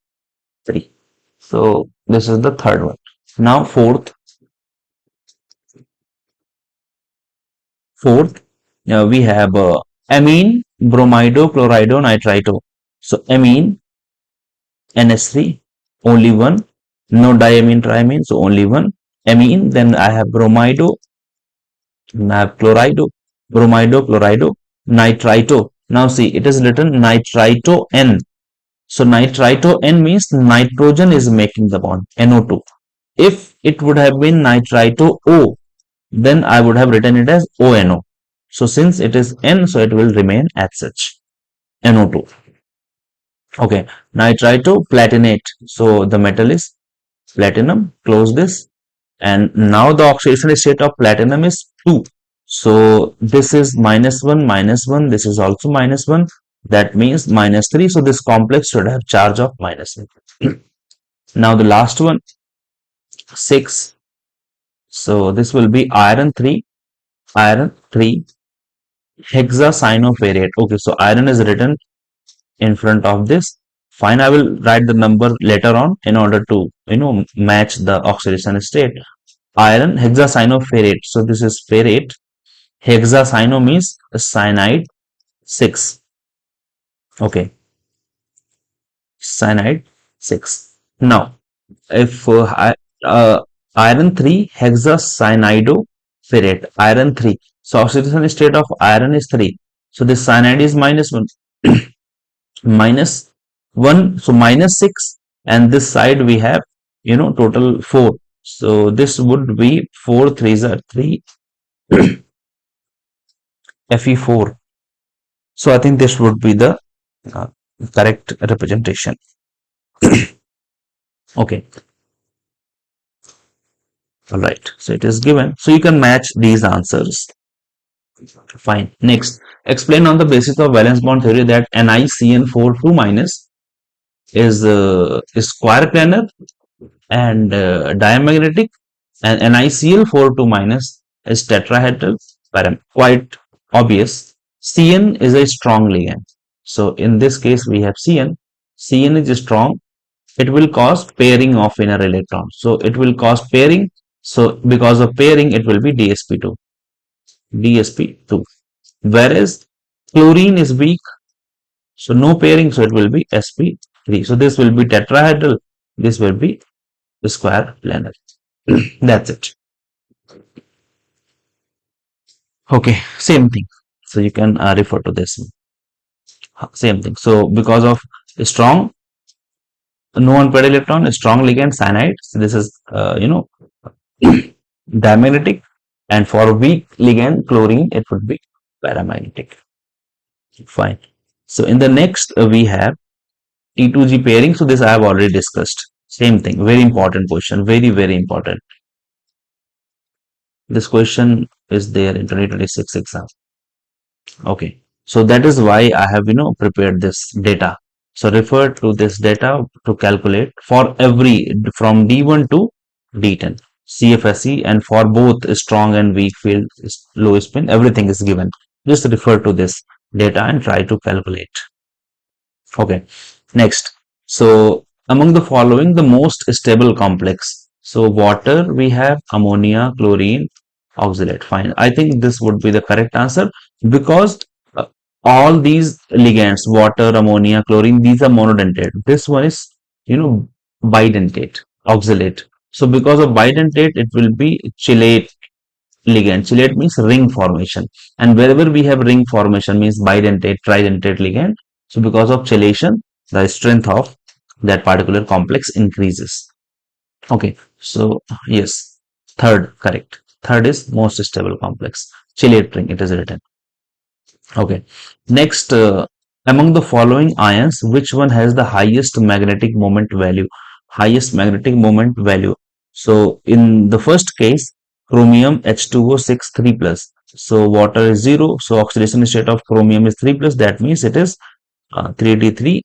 Speaker 1: 3. So this is the third one. Now fourth, we have amine, bromido, chlorido, nitrito. So amine, NH3, only one. No diamine, triamine, so only one. Amine, then I have bromido, and I have chlorido, bromido, chlorido, nitrito. Now see, it is written nitrito N. So nitrito N means nitrogen is making the bond, NO2. If it would have been nitrito O, then I would have written it as ONO. So since it is N, so it will remain as such, NO2. Okay, nitrito platinate. So the metal is platinum, close this. And now the oxidation state of platinum is 2. So this is -1, this is also -1. That means -3. So this complex should have charge of -1. Now the last one, 6. So this will be iron 3 hexacyanoferrate. Okay, so iron is written in front of this Fine, I will write the number later on in order to, match the oxidation state. Iron hexacyanoferrate. So this is ferrate. Hexacyano means cyanide 6. Okay, cyanide 6. Now, if iron 3 hexacyanidoferrate, iron 3. So oxidation state of iron is 3. So this cyanide is minus 1. Minus 1, so minus 6, and this side we have, total 4. So this would be 4 3s are 3 Fe4. So I think this would be the uh, correct representation. Okay, all right, so it is given, so you can match these answers. Fine. Next, explain on the basis of valence bond theory that NiCN4 2 minus is square planar and diamagnetic, and NiCl4 2 minus is tetrahedral. Quite obvious. Cn is a strong ligand. So in this case we have Cn. Cn is strong. It will cause pairing of inner electrons. So it will cause pairing. So because of pairing, it will be dsp2. dsp2. Whereas chlorine is weak, so no pairing, so it will be sp3. So this will be tetrahedral. This will be square planar. That's it. Okay, same thing. So you can refer to this. Same thing. So because of strong no unpaired electron, strong ligand cyanide. So this is diamagnetic, and for weak ligand chlorine, it would be paramagnetic. Fine. So in the next we have T2G pairing. So this I have already discussed. Same thing. Very important question. Very, very important. This question is there in 2026 exam. Okay. So that is why I have, prepared this data. So refer to this data to calculate for every from D1 to D10 CFSE, and for both strong and weak field, low spin, everything is given. Just refer to this data and try to calculate. Okay. Next. So among the following, the most stable complex. So water, we have ammonia, chlorine, oxalate. Fine. I think this would be the correct answer, because all these ligands, water, ammonia, chlorine, these are monodentate. This one is, bidentate, oxalate. So because of bidentate, it will be chelate ligand. Chelate means ring formation. And wherever we have ring formation means bidentate, tridentate ligand. So because of chelation, the strength of that particular complex increases. Okay. So yes, third correct. Third is most stable complex. Chelate ring, it is written. Okay. Next, among the following ions, which one has the highest magnetic moment value? Highest magnetic moment value. So in the first case, chromium H2O6 3 plus. So water is 0. So oxidation state of chromium is 3 plus. That means it is 3D3.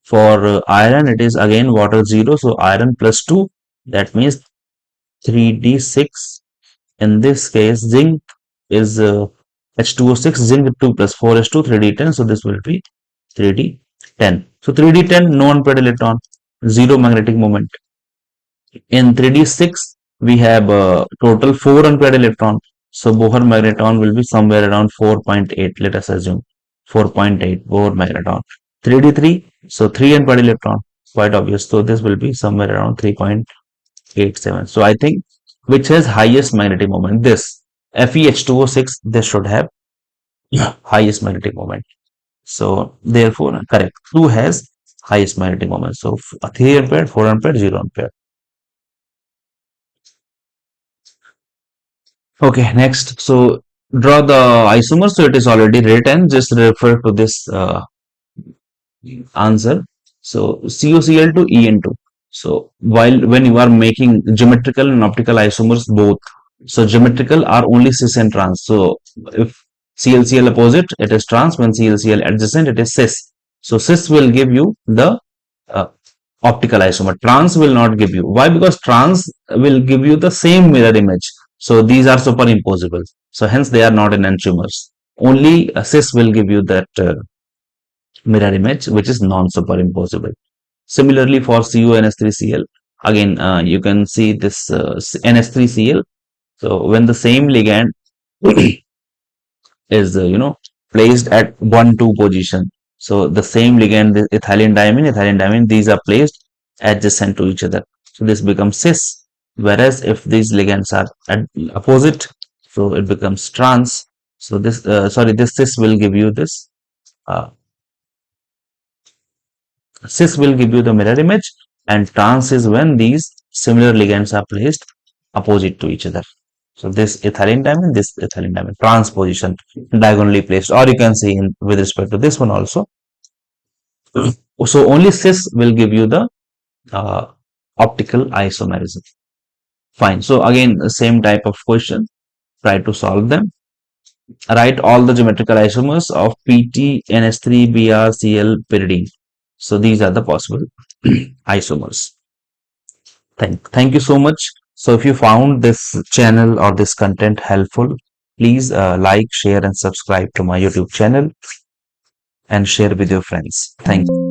Speaker 1: For iron, it is again water 0. So iron plus 2. That means 3D6. In this case, zinc is H2O6, zinc 2 plus 4 is 2, 3D10. So this will be 3D10. So 3D10, no unpaired electron, 0 magnetic moment. In 3D6, we have total 4 unpaired electron. So Bohr magneton will be somewhere around 4.8. Let us assume 4.8 Bohr magneton. 3D3, so 3 unpaired electron. Quite obvious. So this will be somewhere around 3.87. So I think which has highest magnetic moment? This FeH2O6, this should have highest magnetic moment. So therefore, correct. 2 has highest magnetic moment. So 3 unpaired, 4 unpaired, 0 unpaired. Okay, next. So draw the isomer. So it is already written. Just refer to this answer. So COCl to En2. So when you are making geometrical and optical isomers both, so geometrical are only cis and trans. So if ClCl opposite, it is trans. When ClCl adjacent, it is cis. So cis will give you the optical isomer. Trans will not give you. Why? Because trans will give you the same mirror image. So these are superimposable. So hence they are not enantiomers. Only cis will give you that mirror image, which is non-superimposable. Similarly, for CuNH3Cl, again, you can see this NH3Cl. So when the same ligand is placed at 1 2 position, so the same ligand, the ethylene diamine, these are placed adjacent to each other, so this becomes cis. Whereas if these ligands are at opposite, so it becomes trans. So this this cis will give you this, uh, cis will give you the mirror image, and trans is when these similar ligands are placed opposite to each other. So this ethylene diamond, transposition, diagonally placed, or you can see in with respect to this one also. So only cis will give you the uh, optical isomerism. Fine. So again, the same type of question. Try to solve them. Write all the geometrical isomers of PT, NH3, Br, Cl, pyridine. So these are the possible isomers. Thank you so much. So if you found this channel or this content helpful, please like, share, and subscribe to my YouTube channel and share with your friends. Thank you.